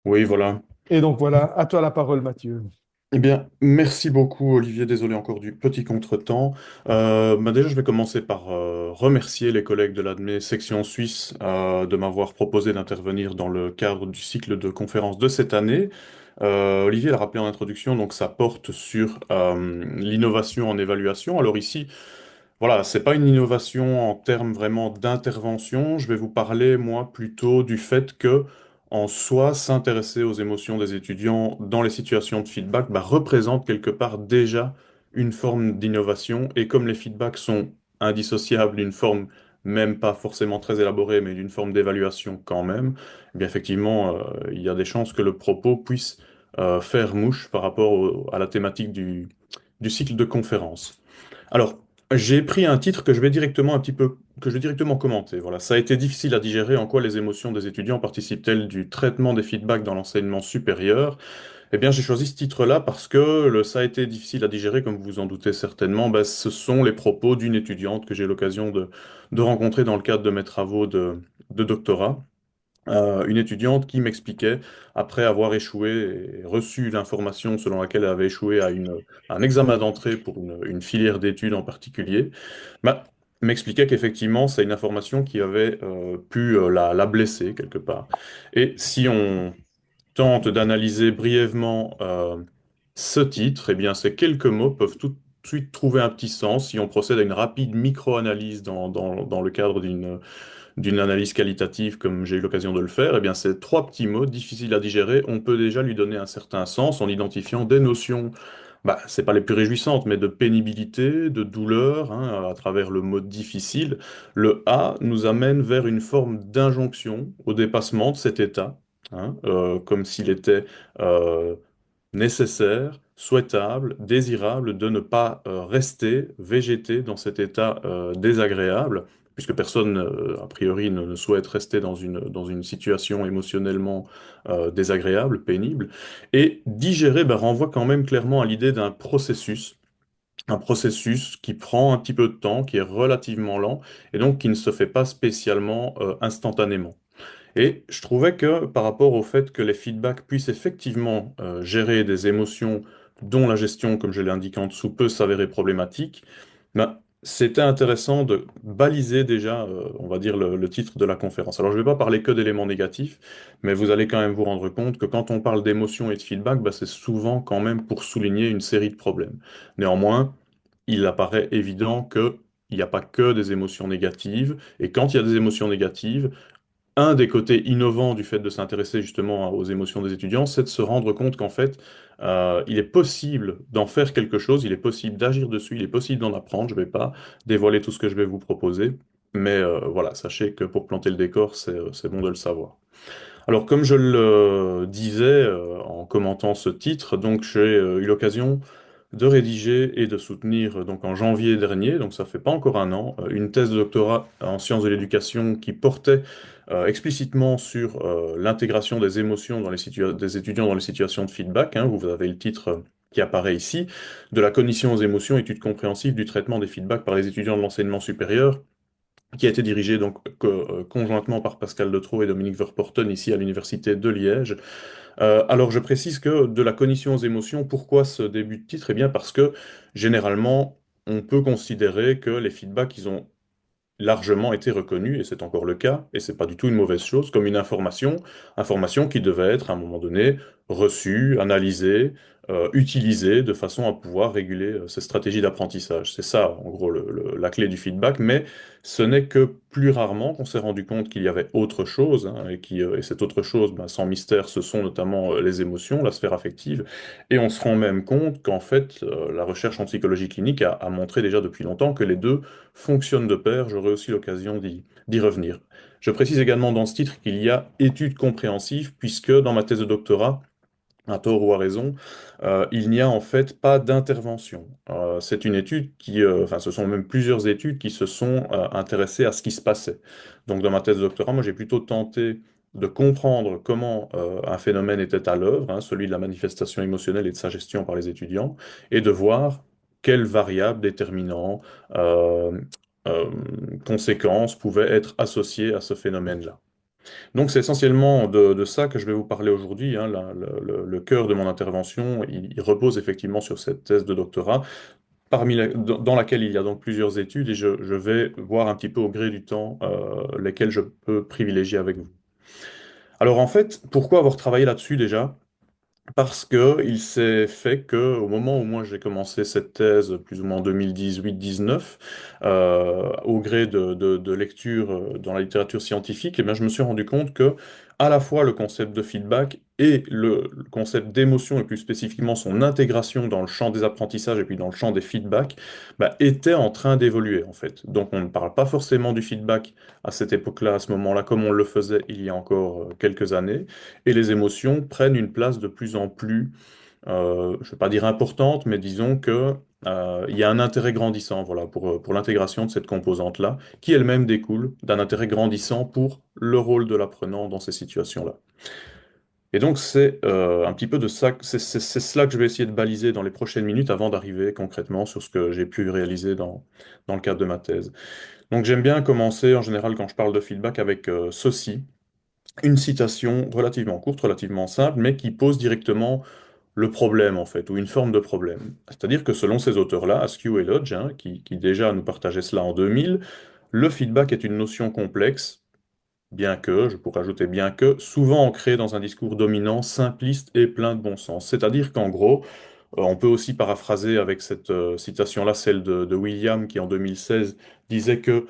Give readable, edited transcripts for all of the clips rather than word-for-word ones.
Oui, voilà. Et donc voilà, à toi la parole, Mathieu. Eh bien, merci beaucoup, Olivier. Désolé encore du petit contretemps. Déjà, je vais commencer par remercier les collègues de l'ADME section suisse de m'avoir proposé d'intervenir dans le cadre du cycle de conférences de cette année. Olivier l'a rappelé en introduction, donc ça porte sur l'innovation en évaluation. Alors ici, voilà, c'est pas une innovation en termes vraiment d'intervention. Je vais vous parler, moi, plutôt du fait que, en soi, s'intéresser aux émotions des étudiants dans les situations de feedback, représente quelque part déjà une forme d'innovation. Et comme les feedbacks sont indissociables d'une forme, même pas forcément très élaborée, mais d'une forme d'évaluation quand même, eh bien effectivement, il y a des chances que le propos puisse faire mouche par rapport à la thématique du cycle de conférence. Alors, j'ai pris un titre que je vais directement que je vais directement commenter. Voilà, ça a été difficile à digérer. En quoi les émotions des étudiants participent-elles du traitement des feedbacks dans l'enseignement supérieur? Eh bien, j'ai choisi ce titre-là parce que ça a été difficile à digérer, comme vous vous en doutez certainement. Ce sont les propos d'une étudiante que j'ai eu l'occasion de rencontrer dans le cadre de mes travaux de doctorat. Une étudiante qui m'expliquait, après avoir échoué et reçu l'information selon laquelle elle avait échoué à un examen d'entrée pour une filière d'études en particulier, bah, m'expliquait qu'effectivement, c'est une information qui avait pu la blesser quelque part. Et si on tente d'analyser brièvement ce titre, eh bien, ces quelques mots peuvent tout de suite trouver un petit sens si on procède à une rapide micro-analyse dans le cadre d'une analyse qualitative comme j'ai eu l'occasion de le faire, eh bien, ces trois petits mots difficiles à digérer, on peut déjà lui donner un certain sens en identifiant des notions, c'est pas les plus réjouissantes, mais de pénibilité, de douleur, hein, à travers le mot difficile. Le A nous amène vers une forme d'injonction au dépassement de cet état, hein, comme s'il était euh, nécessaire, souhaitable, désirable de ne pas rester, végéter dans cet état désagréable, puisque personne, a priori, ne souhaite rester dans une situation émotionnellement désagréable, pénible. Et digérer renvoie quand même clairement à l'idée d'un processus. Un processus qui prend un petit peu de temps, qui est relativement lent, et donc qui ne se fait pas spécialement instantanément. Et je trouvais que par rapport au fait que les feedbacks puissent effectivement gérer des émotions dont la gestion, comme je l'ai indiqué en dessous, peut s'avérer problématique, c'était intéressant de baliser déjà, on va dire, le titre de la conférence. Alors je ne vais pas parler que d'éléments négatifs, mais vous allez quand même vous rendre compte que quand on parle d'émotions et de feedback, c'est souvent quand même pour souligner une série de problèmes. Néanmoins, il apparaît évident que il n'y a pas que des émotions négatives, et quand il y a des émotions négatives, un des côtés innovants du fait de s'intéresser justement aux émotions des étudiants, c'est de se rendre compte qu'en fait, il est possible d'en faire quelque chose, il est possible d'agir dessus, il est possible d'en apprendre. Je ne vais pas dévoiler tout ce que je vais vous proposer, mais voilà, sachez que pour planter le décor, c'est bon de le savoir. Alors, comme je le disais en commentant ce titre, donc j'ai eu l'occasion de rédiger et de soutenir donc en janvier dernier, donc ça fait pas encore un an, une thèse de doctorat en sciences de l'éducation qui portait explicitement sur l'intégration des émotions des étudiants dans les situations de feedback, hein. Vous avez le titre qui apparaît ici, de la cognition aux émotions, étude compréhensive du traitement des feedbacks par les étudiants de l'enseignement supérieur, qui a été dirigé donc conjointement par Pascal Detro et Dominique Verporten ici à l'Université de Liège. Alors je précise que de la cognition aux émotions, pourquoi ce début de titre? Eh bien parce que généralement, on peut considérer que les feedbacks, ils ont largement été reconnus, et c'est encore le cas, et c'est pas du tout une mauvaise chose, comme une information qui devait être à un moment donné reçue, analysée, utilisée de façon à pouvoir réguler ces stratégies d'apprentissage. C'est ça, en gros, la clé du feedback, mais ce n'est que plus rarement qu'on s'est rendu compte qu'il y avait autre chose, hein, et cette autre chose, sans mystère, ce sont notamment les émotions, la sphère affective, et on se rend même compte qu'en fait, la recherche en psychologie clinique a montré déjà depuis longtemps que les deux fonctionnent de pair. J'aurai aussi l'occasion d'y revenir. Je précise également dans ce titre qu'il y a étude compréhensive, puisque dans ma thèse de doctorat, à tort ou à raison, il n'y a en fait pas d'intervention. C'est une étude enfin, ce sont même plusieurs études qui se sont intéressées à ce qui se passait. Donc, dans ma thèse de doctorat, moi, j'ai plutôt tenté de comprendre comment un phénomène était à l'œuvre, hein, celui de la manifestation émotionnelle et de sa gestion par les étudiants, et de voir quelles variables, déterminants, euh, euh, conséquences pouvaient être associées à ce phénomène-là. Donc c'est essentiellement de ça que je vais vous parler aujourd'hui, hein. Le cœur de mon intervention, il repose effectivement sur cette thèse de doctorat, dans laquelle il y a donc plusieurs études, et je vais voir un petit peu au gré du temps lesquelles je peux privilégier avec vous. Alors en fait, pourquoi avoir travaillé là-dessus déjà? Parce que il s'est fait que au moment où moi j'ai commencé cette thèse, plus ou moins en 2018-19, au gré de lectures dans la littérature scientifique, eh bien, je me suis rendu compte que à la fois le concept de feedback et le concept d'émotion, et plus spécifiquement son intégration dans le champ des apprentissages et puis dans le champ des feedbacks, bah, étaient en train d'évoluer en fait. Donc on ne parle pas forcément du feedback à cette époque-là, à ce moment-là, comme on le faisait il y a encore quelques années, et les émotions prennent une place de plus en plus, je ne vais pas dire importante, mais disons que il y a un intérêt grandissant, voilà, pour l'intégration de cette composante-là, qui elle-même découle d'un intérêt grandissant pour le rôle de l'apprenant dans ces situations-là. Et donc c'est un petit peu de ça, c'est cela que je vais essayer de baliser dans les prochaines minutes avant d'arriver concrètement sur ce que j'ai pu réaliser dans le cadre de ma thèse. Donc j'aime bien commencer en général quand je parle de feedback avec ceci, une citation relativement courte, relativement simple, mais qui pose directement le problème, en fait, ou une forme de problème. C'est-à-dire que selon ces auteurs-là, Askew et Lodge, hein, qui déjà nous partageaient cela en 2000, le feedback est une notion complexe, bien que, je pourrais ajouter bien que, souvent ancrée dans un discours dominant, simpliste et plein de bon sens. C'est-à-dire qu'en gros, on peut aussi paraphraser avec cette citation-là, celle de William, qui en 2016 disait que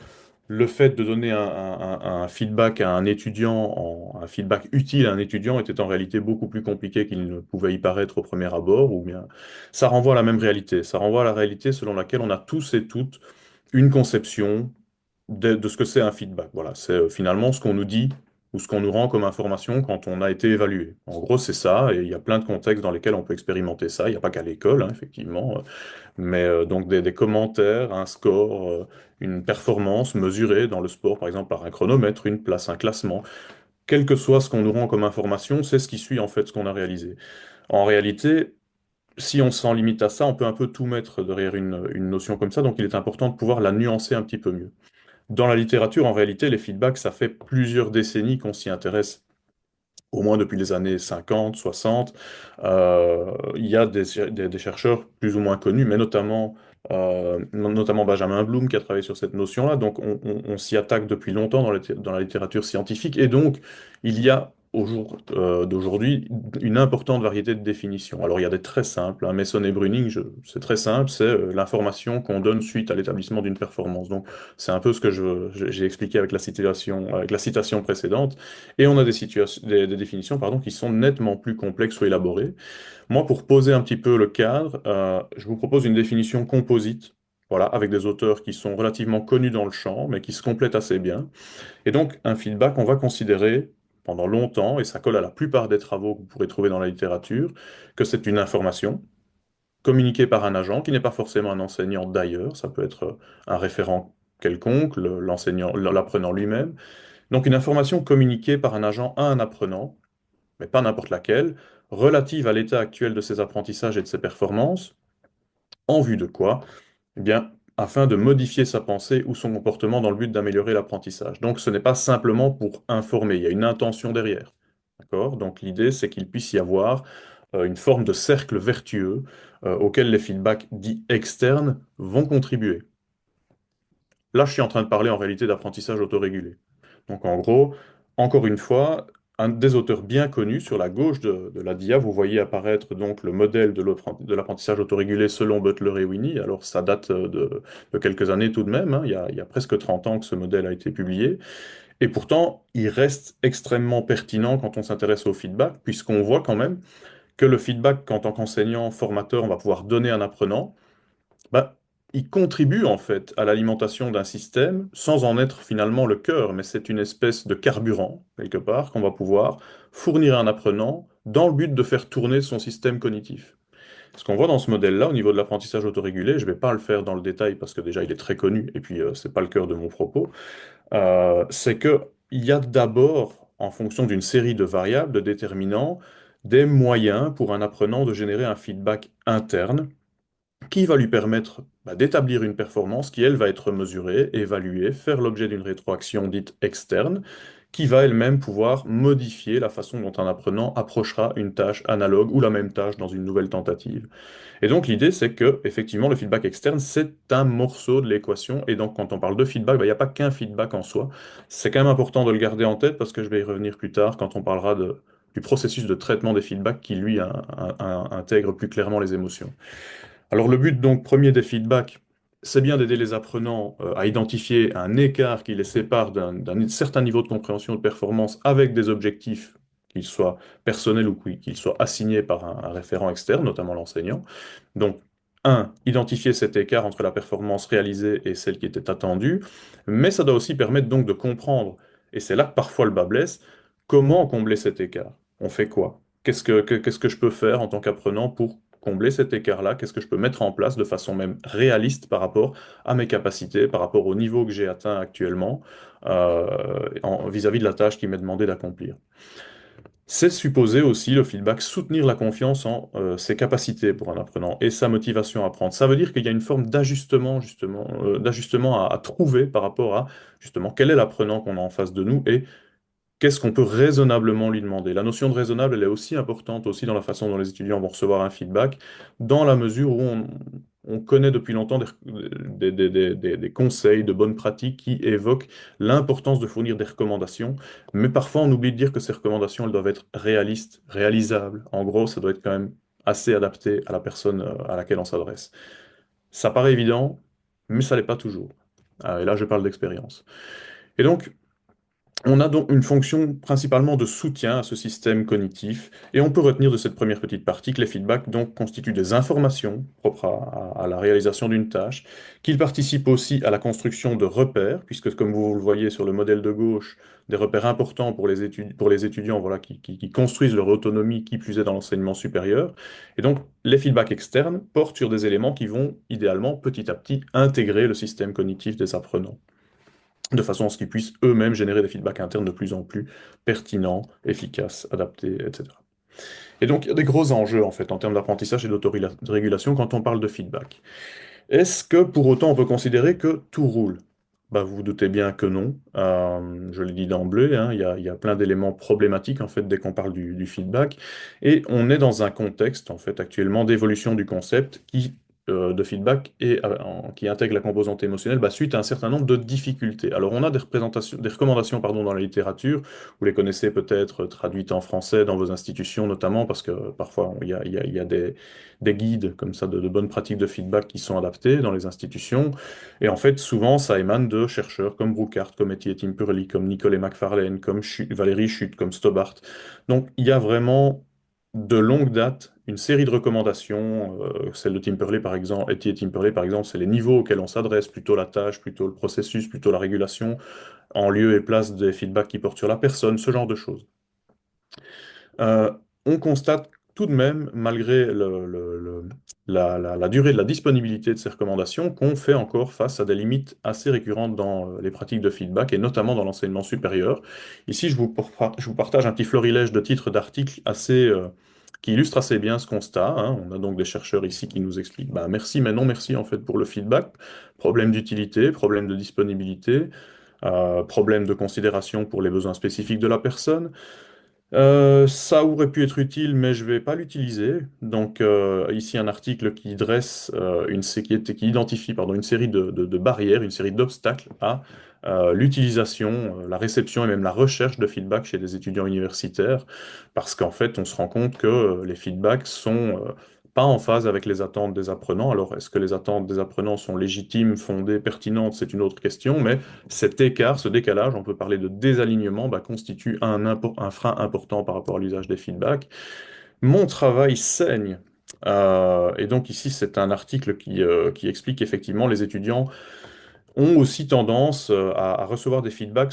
le fait de donner un feedback à un étudiant, un feedback utile à un étudiant, était en réalité beaucoup plus compliqué qu'il ne pouvait y paraître au premier abord, ou bien ça renvoie à la même réalité. Ça renvoie à la réalité selon laquelle on a tous et toutes une conception de ce que c'est un feedback. Voilà, c'est finalement ce qu'on nous dit ou ce qu'on nous rend comme information quand on a été évalué. En gros, c'est ça, et il y a plein de contextes dans lesquels on peut expérimenter ça. Il n'y a pas qu'à l'école, hein, effectivement. Mais donc des commentaires, un score, une performance mesurée dans le sport, par exemple par un chronomètre, une place, un classement. Quel que soit ce qu'on nous rend comme information, c'est ce qui suit en fait ce qu'on a réalisé. En réalité, si on s'en limite à ça, on peut un peu tout mettre derrière une notion comme ça, donc il est important de pouvoir la nuancer un petit peu mieux. Dans la littérature, en réalité, les feedbacks, ça fait plusieurs décennies qu'on s'y intéresse, au moins depuis les années 50, 60. Il y a des chercheurs plus ou moins connus, mais notamment Benjamin Bloom qui a travaillé sur cette notion-là. Donc on s'y attaque depuis longtemps dans la littérature scientifique. Et donc il y a au jour d'aujourd'hui une importante variété de définitions. Alors il y a des très simples, hein, Mason et Bruning, c'est très simple, c'est l'information qu'on donne suite à l'établissement d'une performance. Donc c'est un peu ce que j'ai expliqué avec la citation précédente. Et on a des définitions pardon, qui sont nettement plus complexes ou élaborées. Moi, pour poser un petit peu le cadre, je vous propose une définition composite, voilà, avec des auteurs qui sont relativement connus dans le champ, mais qui se complètent assez bien. Et donc, un feedback, on va considérer pendant longtemps, et ça colle à la plupart des travaux que vous pourrez trouver dans la littérature, que c'est une information communiquée par un agent, qui n'est pas forcément un enseignant d'ailleurs, ça peut être un référent quelconque, l'apprenant lui-même. Donc une information communiquée par un agent à un apprenant, mais pas n'importe laquelle, relative à l'état actuel de ses apprentissages et de ses performances, en vue de quoi? Eh bien, afin de modifier sa pensée ou son comportement dans le but d'améliorer l'apprentissage. Donc ce n'est pas simplement pour informer, il y a une intention derrière. D'accord? Donc l'idée, c'est qu'il puisse y avoir une forme de cercle vertueux auquel les feedbacks dits externes vont contribuer. Là, je suis en train de parler en réalité d'apprentissage autorégulé. Donc en gros, encore une fois, un des auteurs bien connus sur la gauche de la dia, vous voyez apparaître donc le modèle de l'apprentissage autorégulé selon Butler et Winnie. Alors ça date de quelques années tout de même, hein. Il y a presque 30 ans que ce modèle a été publié. Et pourtant, il reste extrêmement pertinent quand on s'intéresse au feedback, puisqu'on voit quand même que le feedback qu'en tant qu'enseignant, formateur, on va pouvoir donner à un apprenant, bah, il contribue en fait à l'alimentation d'un système sans en être finalement le cœur, mais c'est une espèce de carburant, quelque part, qu'on va pouvoir fournir à un apprenant dans le but de faire tourner son système cognitif. Ce qu'on voit dans ce modèle-là, au niveau de l'apprentissage autorégulé, je ne vais pas le faire dans le détail parce que déjà il est très connu et puis c'est pas le cœur de mon propos, c'est que il y a d'abord, en fonction d'une série de variables, de déterminants, des moyens pour un apprenant de générer un feedback interne qui va lui permettre d'établir une performance qui, elle, va être mesurée, évaluée, faire l'objet d'une rétroaction dite externe, qui va elle-même pouvoir modifier la façon dont un apprenant approchera une tâche analogue ou la même tâche dans une nouvelle tentative. Et donc l'idée, c'est que effectivement le feedback externe, c'est un morceau de l'équation. Et donc quand on parle de feedback, il n'y a pas qu'un feedback en soi. C'est quand même important de le garder en tête parce que je vais y revenir plus tard quand on parlera du processus de traitement des feedbacks qui, lui, intègre plus clairement les émotions. Alors le but donc premier des feedbacks, c'est bien d'aider les apprenants à identifier un écart qui les sépare d'un certain niveau de compréhension ou de performance avec des objectifs, qu'ils soient personnels ou qu'ils soient assignés par un référent externe, notamment l'enseignant. Donc, identifier cet écart entre la performance réalisée et celle qui était attendue, mais ça doit aussi permettre donc de comprendre, et c'est là que parfois le bas blesse, comment combler cet écart. On fait quoi? Qu'est-ce que je peux faire en tant qu'apprenant pour combler cet écart-là? Qu'est-ce que je peux mettre en place de façon même réaliste par rapport à mes capacités, par rapport au niveau que j'ai atteint actuellement, vis-à-vis de la tâche qui m'est demandé d'accomplir? C'est supposé aussi, le feedback, soutenir la confiance en ses capacités pour un apprenant et sa motivation à apprendre. Ça veut dire qu'il y a une forme d'ajustement, justement, d'ajustement à trouver par rapport à, justement, quel est l'apprenant qu'on a en face de nous et qu'est-ce qu'on peut raisonnablement lui demander. La notion de raisonnable, elle est aussi importante aussi dans la façon dont les étudiants vont recevoir un feedback, dans la mesure où on connaît depuis longtemps des conseils, de bonnes pratiques qui évoquent l'importance de fournir des recommandations, mais parfois on oublie de dire que ces recommandations, elles doivent être réalistes, réalisables. En gros, ça doit être quand même assez adapté à la personne à laquelle on s'adresse. Ça paraît évident, mais ça l'est pas toujours. Et là, je parle d'expérience. Et donc, on a donc une fonction principalement de soutien à ce système cognitif, et on peut retenir de cette première petite partie que les feedbacks donc constituent des informations propres à la réalisation d'une tâche, qu'ils participent aussi à la construction de repères, puisque comme vous le voyez sur le modèle de gauche, des repères importants pour les étudiants voilà, qui construisent leur autonomie, qui plus est dans l'enseignement supérieur. Et donc les feedbacks externes portent sur des éléments qui vont idéalement petit à petit intégrer le système cognitif des apprenants de façon à ce qu'ils puissent eux-mêmes générer des feedbacks internes de plus en plus pertinents, efficaces, adaptés, etc. Et donc, il y a des gros enjeux, en fait, en termes d'apprentissage et d'autorégulation quand on parle de feedback. Est-ce que, pour autant, on peut considérer que tout roule? Bah, vous vous doutez bien que non. Je l'ai dit d'emblée, hein, il y a plein d'éléments problématiques, en fait, dès qu'on parle du feedback. Et on est dans un contexte, en fait, actuellement, d'évolution du concept de feedback qui intègre la composante émotionnelle suite à un certain nombre de difficultés. Alors, on a des recommandations pardon, dans la littérature, vous les connaissez peut-être traduites en français dans vos institutions, notamment parce que parfois il y a des guides comme ça de bonnes pratiques de feedback qui sont adaptés dans les institutions. Et en fait, souvent, ça émane de chercheurs comme Brookart, comme Etty et Timperley, comme Nicole et McFarlane, comme Valérie Schutt, comme Stobart. Donc, il y a vraiment de longue date une série de recommandations, celle de Timperley par exemple, Etty et Timperley par exemple, c'est les niveaux auxquels on s'adresse, plutôt la tâche, plutôt le processus, plutôt la régulation, en lieu et place des feedbacks qui portent sur la personne, ce genre de choses. Euh, on constate tout de même, malgré la durée de la disponibilité de ces recommandations, qu'on fait encore face à des limites assez récurrentes dans les pratiques de feedback, et notamment dans l'enseignement supérieur. Ici, je vous partage un petit florilège de titres d'articles qui illustrent assez bien ce constat, hein. On a donc des chercheurs ici qui nous expliquent, bah, merci, mais non merci en fait pour le feedback, problème d'utilité, problème de disponibilité, problème de considération pour les besoins spécifiques de la personne. Ça aurait pu être utile, mais je vais pas l'utiliser. Donc ici un article qui dresse qui identifie pardon, une série de barrières, une série d'obstacles à l'utilisation, la réception et même la recherche de feedback chez des étudiants universitaires, parce qu'en fait on se rend compte que les feedbacks sont pas en phase avec les attentes des apprenants. Alors est-ce que les attentes des apprenants sont légitimes, fondées, pertinentes, c'est une autre question, mais cet écart, ce décalage, on peut parler de désalignement, constitue un frein important par rapport à l'usage des feedbacks. Mon travail saigne. Et donc ici, c'est un article qui explique qu'effectivement, les étudiants ont aussi tendance à recevoir des feedbacks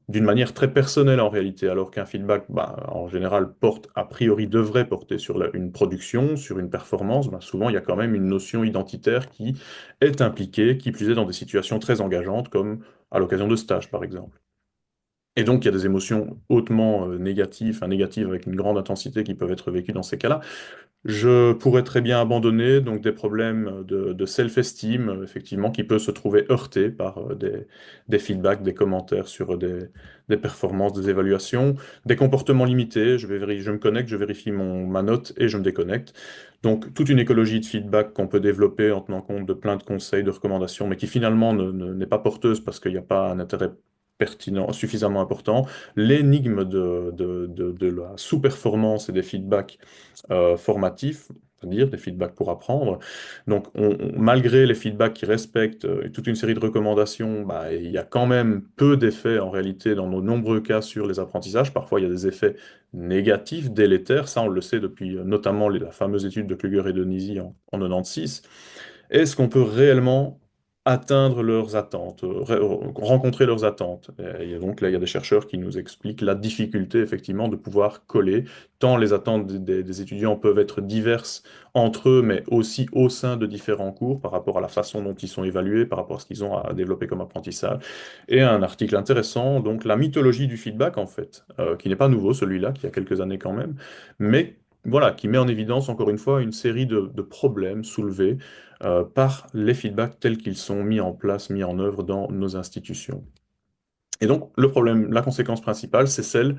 d'une manière très personnelle en réalité, alors qu'un feedback, en général, devrait porter sur une production, sur une performance. Souvent, il y a quand même une notion identitaire qui est impliquée, qui plus est dans des situations très engageantes, comme à l'occasion de stages, par exemple. Et donc, il y a des émotions hautement négatives, enfin négatives avec une grande intensité qui peuvent être vécues dans ces cas-là. Je pourrais très bien abandonner donc des problèmes de self-esteem, effectivement, qui peut se trouver heurté par des feedbacks, des commentaires sur des performances, des évaluations, des comportements limités. Je me connecte, je vérifie ma note et je me déconnecte. Donc, toute une écologie de feedback qu'on peut développer en tenant compte de plein de conseils, de recommandations, mais qui finalement n'est pas porteuse parce qu'il n'y a pas un intérêt pertinent, suffisamment important. L'énigme de la sous-performance et des feedbacks formatifs, c'est-à-dire des feedbacks pour apprendre. Donc, malgré les feedbacks qui respectent toute une série de recommandations, bah, il y a quand même peu d'effets en réalité dans nos nombreux cas sur les apprentissages. Parfois, il y a des effets négatifs, délétères. Ça, on le sait depuis notamment la fameuse étude de Kluger et de Nisi en 96. Est-ce qu'on peut réellement atteindre leurs attentes, rencontrer leurs attentes? Et donc là, il y a des chercheurs qui nous expliquent la difficulté, effectivement, de pouvoir coller, tant les attentes des étudiants peuvent être diverses entre eux, mais aussi au sein de différents cours par rapport à la façon dont ils sont évalués, par rapport à ce qu'ils ont à développer comme apprentissage. Et un article intéressant, donc la mythologie du feedback, en fait, qui n'est pas nouveau, celui-là, qui a quelques années quand même, mais voilà, qui met en évidence, encore une fois, une série de problèmes soulevés par les feedbacks tels qu'ils sont mis en place, mis en œuvre dans nos institutions. Et donc, le problème, la conséquence principale, c'est celle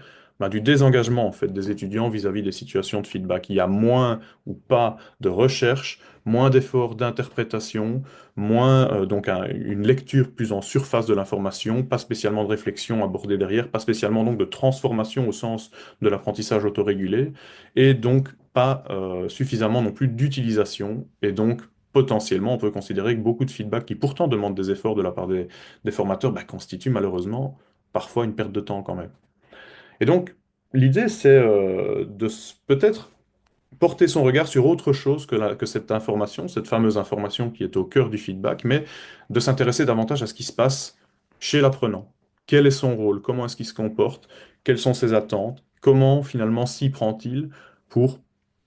du désengagement en fait, des étudiants vis-à-vis des situations de feedback. Il y a moins ou pas de recherche, moins d'efforts d'interprétation, moins une lecture plus en surface de l'information, pas spécialement de réflexion abordée derrière, pas spécialement donc de transformation au sens de l'apprentissage autorégulé, et donc pas suffisamment non plus d'utilisation, et donc potentiellement on peut considérer que beaucoup de feedback qui pourtant demandent des efforts de la part des formateurs constituent malheureusement parfois une perte de temps quand même. Et donc, l'idée, c'est peut-être porter son regard sur autre chose que cette information, cette fameuse information qui est au cœur du feedback, mais de s'intéresser davantage à ce qui se passe chez l'apprenant. Quel est son rôle? Comment est-ce qu'il se comporte? Quelles sont ses attentes? Comment finalement s'y prend-il pour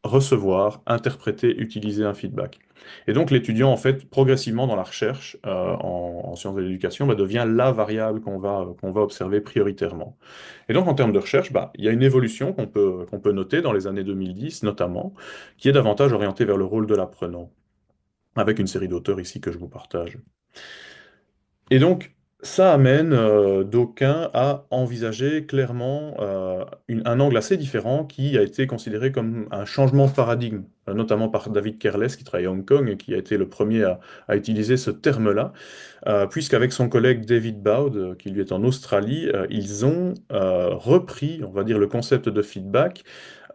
recevoir, interpréter, utiliser un feedback? Et donc l'étudiant, en fait, progressivement dans la recherche en sciences de l'éducation, devient la variable qu'on va observer prioritairement. Et donc, en termes de recherche, il y a une évolution qu'on peut noter dans les années 2010, notamment, qui est davantage orientée vers le rôle de l'apprenant, avec une série d'auteurs ici que je vous partage. Et donc, ça amène d'aucuns à envisager clairement un angle assez différent qui a été considéré comme un changement de paradigme, notamment par David Kerles, qui travaille à Hong Kong et qui a été le premier à utiliser ce terme-là, puisqu'avec son collègue David Boud, qui lui est en Australie, ils ont repris, on va dire, le concept de feedback,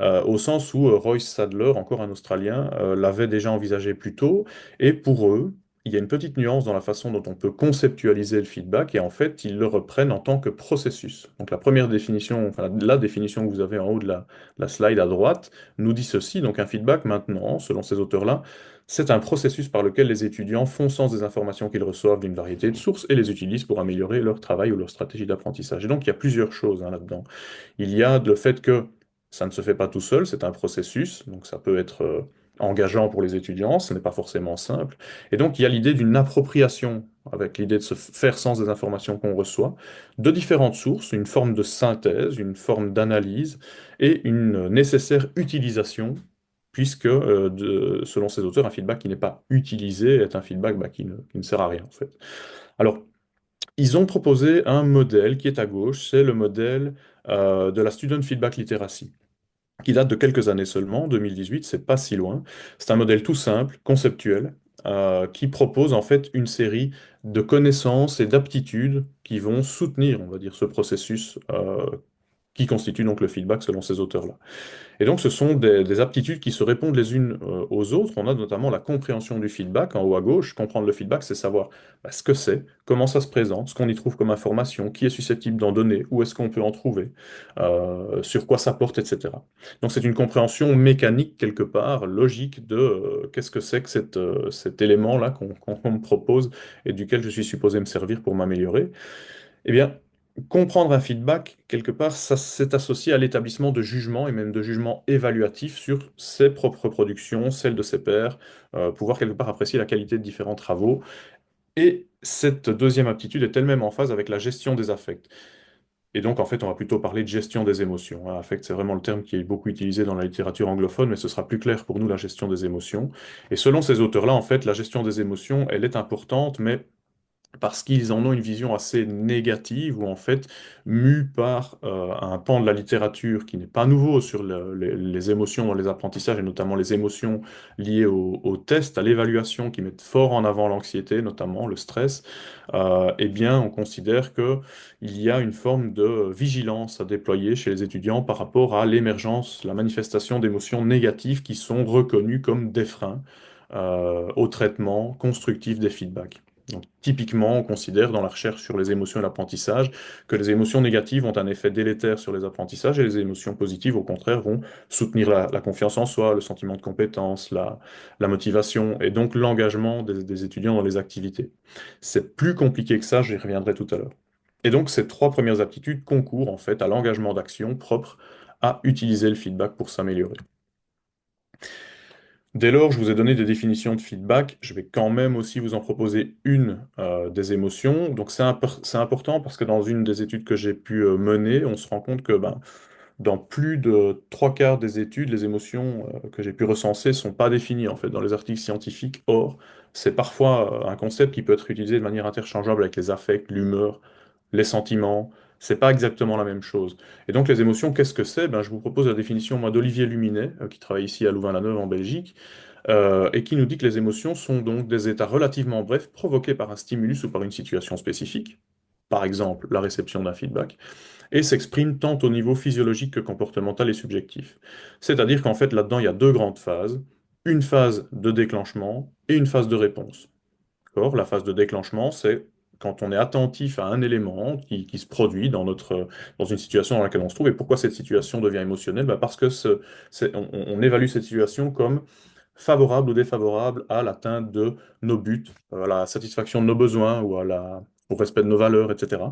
au sens où Royce Sadler, encore un Australien, l'avait déjà envisagé plus tôt, et pour eux, il y a une petite nuance dans la façon dont on peut conceptualiser le feedback, et en fait, ils le reprennent en tant que processus. Donc la première définition, enfin la définition que vous avez en haut de la slide à droite, nous dit ceci, donc un feedback maintenant, selon ces auteurs-là, c'est un processus par lequel les étudiants font sens des informations qu'ils reçoivent d'une variété de sources et les utilisent pour améliorer leur travail ou leur stratégie d'apprentissage. Et donc, il y a plusieurs choses là-dedans. Il y a le fait que ça ne se fait pas tout seul, c'est un processus, donc ça peut être engageant pour les étudiants, ce n'est pas forcément simple. Et donc, il y a l'idée d'une appropriation, avec l'idée de se faire sens des informations qu'on reçoit, de différentes sources, une forme de synthèse, une forme d'analyse et une nécessaire utilisation puisque, selon ces auteurs, un feedback qui n'est pas utilisé est un feedback qui ne sert à rien, en fait. Alors, ils ont proposé un modèle qui est à gauche, c'est le modèle de la Student Feedback Literacy, qui date de quelques années seulement, 2018, c'est pas si loin. C'est un modèle tout simple, conceptuel, qui propose en fait une série de connaissances et d'aptitudes qui vont soutenir, on va dire, ce processus qui constitue donc le feedback selon ces auteurs-là. Et donc, ce sont des aptitudes qui se répondent les unes aux autres. On a notamment la compréhension du feedback en haut à gauche. Comprendre le feedback, c'est savoir ce que c'est, comment ça se présente, ce qu'on y trouve comme information, qui est susceptible d'en donner, où est-ce qu'on peut en trouver, sur quoi ça porte, etc. Donc, c'est une compréhension mécanique quelque part, logique de qu'est-ce que c'est que cet élément-là qu'on me propose et duquel je suis supposé me servir pour m'améliorer. Eh bien, comprendre un feedback, quelque part, ça s'est associé à l'établissement de jugements et même de jugements évaluatifs sur ses propres productions, celles de ses pairs, pouvoir quelque part apprécier la qualité de différents travaux. Et cette deuxième aptitude est elle-même en phase avec la gestion des affects. Et donc, en fait, on va plutôt parler de gestion des émotions, hein. Affect, c'est vraiment le terme qui est beaucoup utilisé dans la littérature anglophone, mais ce sera plus clair pour nous, la gestion des émotions. Et selon ces auteurs-là, en fait, la gestion des émotions, elle est importante, mais parce qu'ils en ont une vision assez négative, ou en fait, mus par un pan de la littérature qui n'est pas nouveau sur les émotions dans les apprentissages, et notamment les émotions liées au test, à l'évaluation, qui mettent fort en avant l'anxiété, notamment le stress. Eh bien, on considère que il y a une forme de vigilance à déployer chez les étudiants par rapport à l'émergence, la manifestation d'émotions négatives qui sont reconnues comme des freins au traitement constructif des feedbacks. Donc, typiquement, on considère dans la recherche sur les émotions et l'apprentissage que les émotions négatives ont un effet délétère sur les apprentissages et les émotions positives, au contraire, vont soutenir la confiance en soi, le sentiment de compétence, la motivation et donc l'engagement des étudiants dans les activités. C'est plus compliqué que ça, j'y reviendrai tout à l'heure. Et donc, ces trois premières aptitudes concourent en fait à l'engagement d'action propre à utiliser le feedback pour s'améliorer. Dès lors, je vous ai donné des définitions de feedback. Je vais quand même aussi vous en proposer une des émotions. Donc c'est important parce que dans une des études que j'ai pu mener, on se rend compte que ben, dans plus de trois quarts des études, les émotions que j'ai pu recenser sont pas définies en fait dans les articles scientifiques. Or, c'est parfois un concept qui peut être utilisé de manière interchangeable avec les affects, l'humeur, les sentiments. C'est pas exactement la même chose. Et donc les émotions, qu'est-ce que c'est? Ben, je vous propose la définition moi d'Olivier Luminet, qui travaille ici à Louvain-la-Neuve en Belgique, et qui nous dit que les émotions sont donc des états relativement brefs provoqués par un stimulus ou par une situation spécifique, par exemple la réception d'un feedback, et s'expriment tant au niveau physiologique que comportemental et subjectif. C'est-à-dire qu'en fait, là-dedans, il y a deux grandes phases, une phase de déclenchement et une phase de réponse. D'accord. La phase de déclenchement, c'est quand on est attentif à un élément qui se produit dans une situation dans laquelle on se trouve. Et pourquoi cette situation devient émotionnelle? Bah parce que on évalue cette situation comme favorable ou défavorable à l'atteinte de nos buts, à la satisfaction de nos besoins ou au respect de nos valeurs, etc.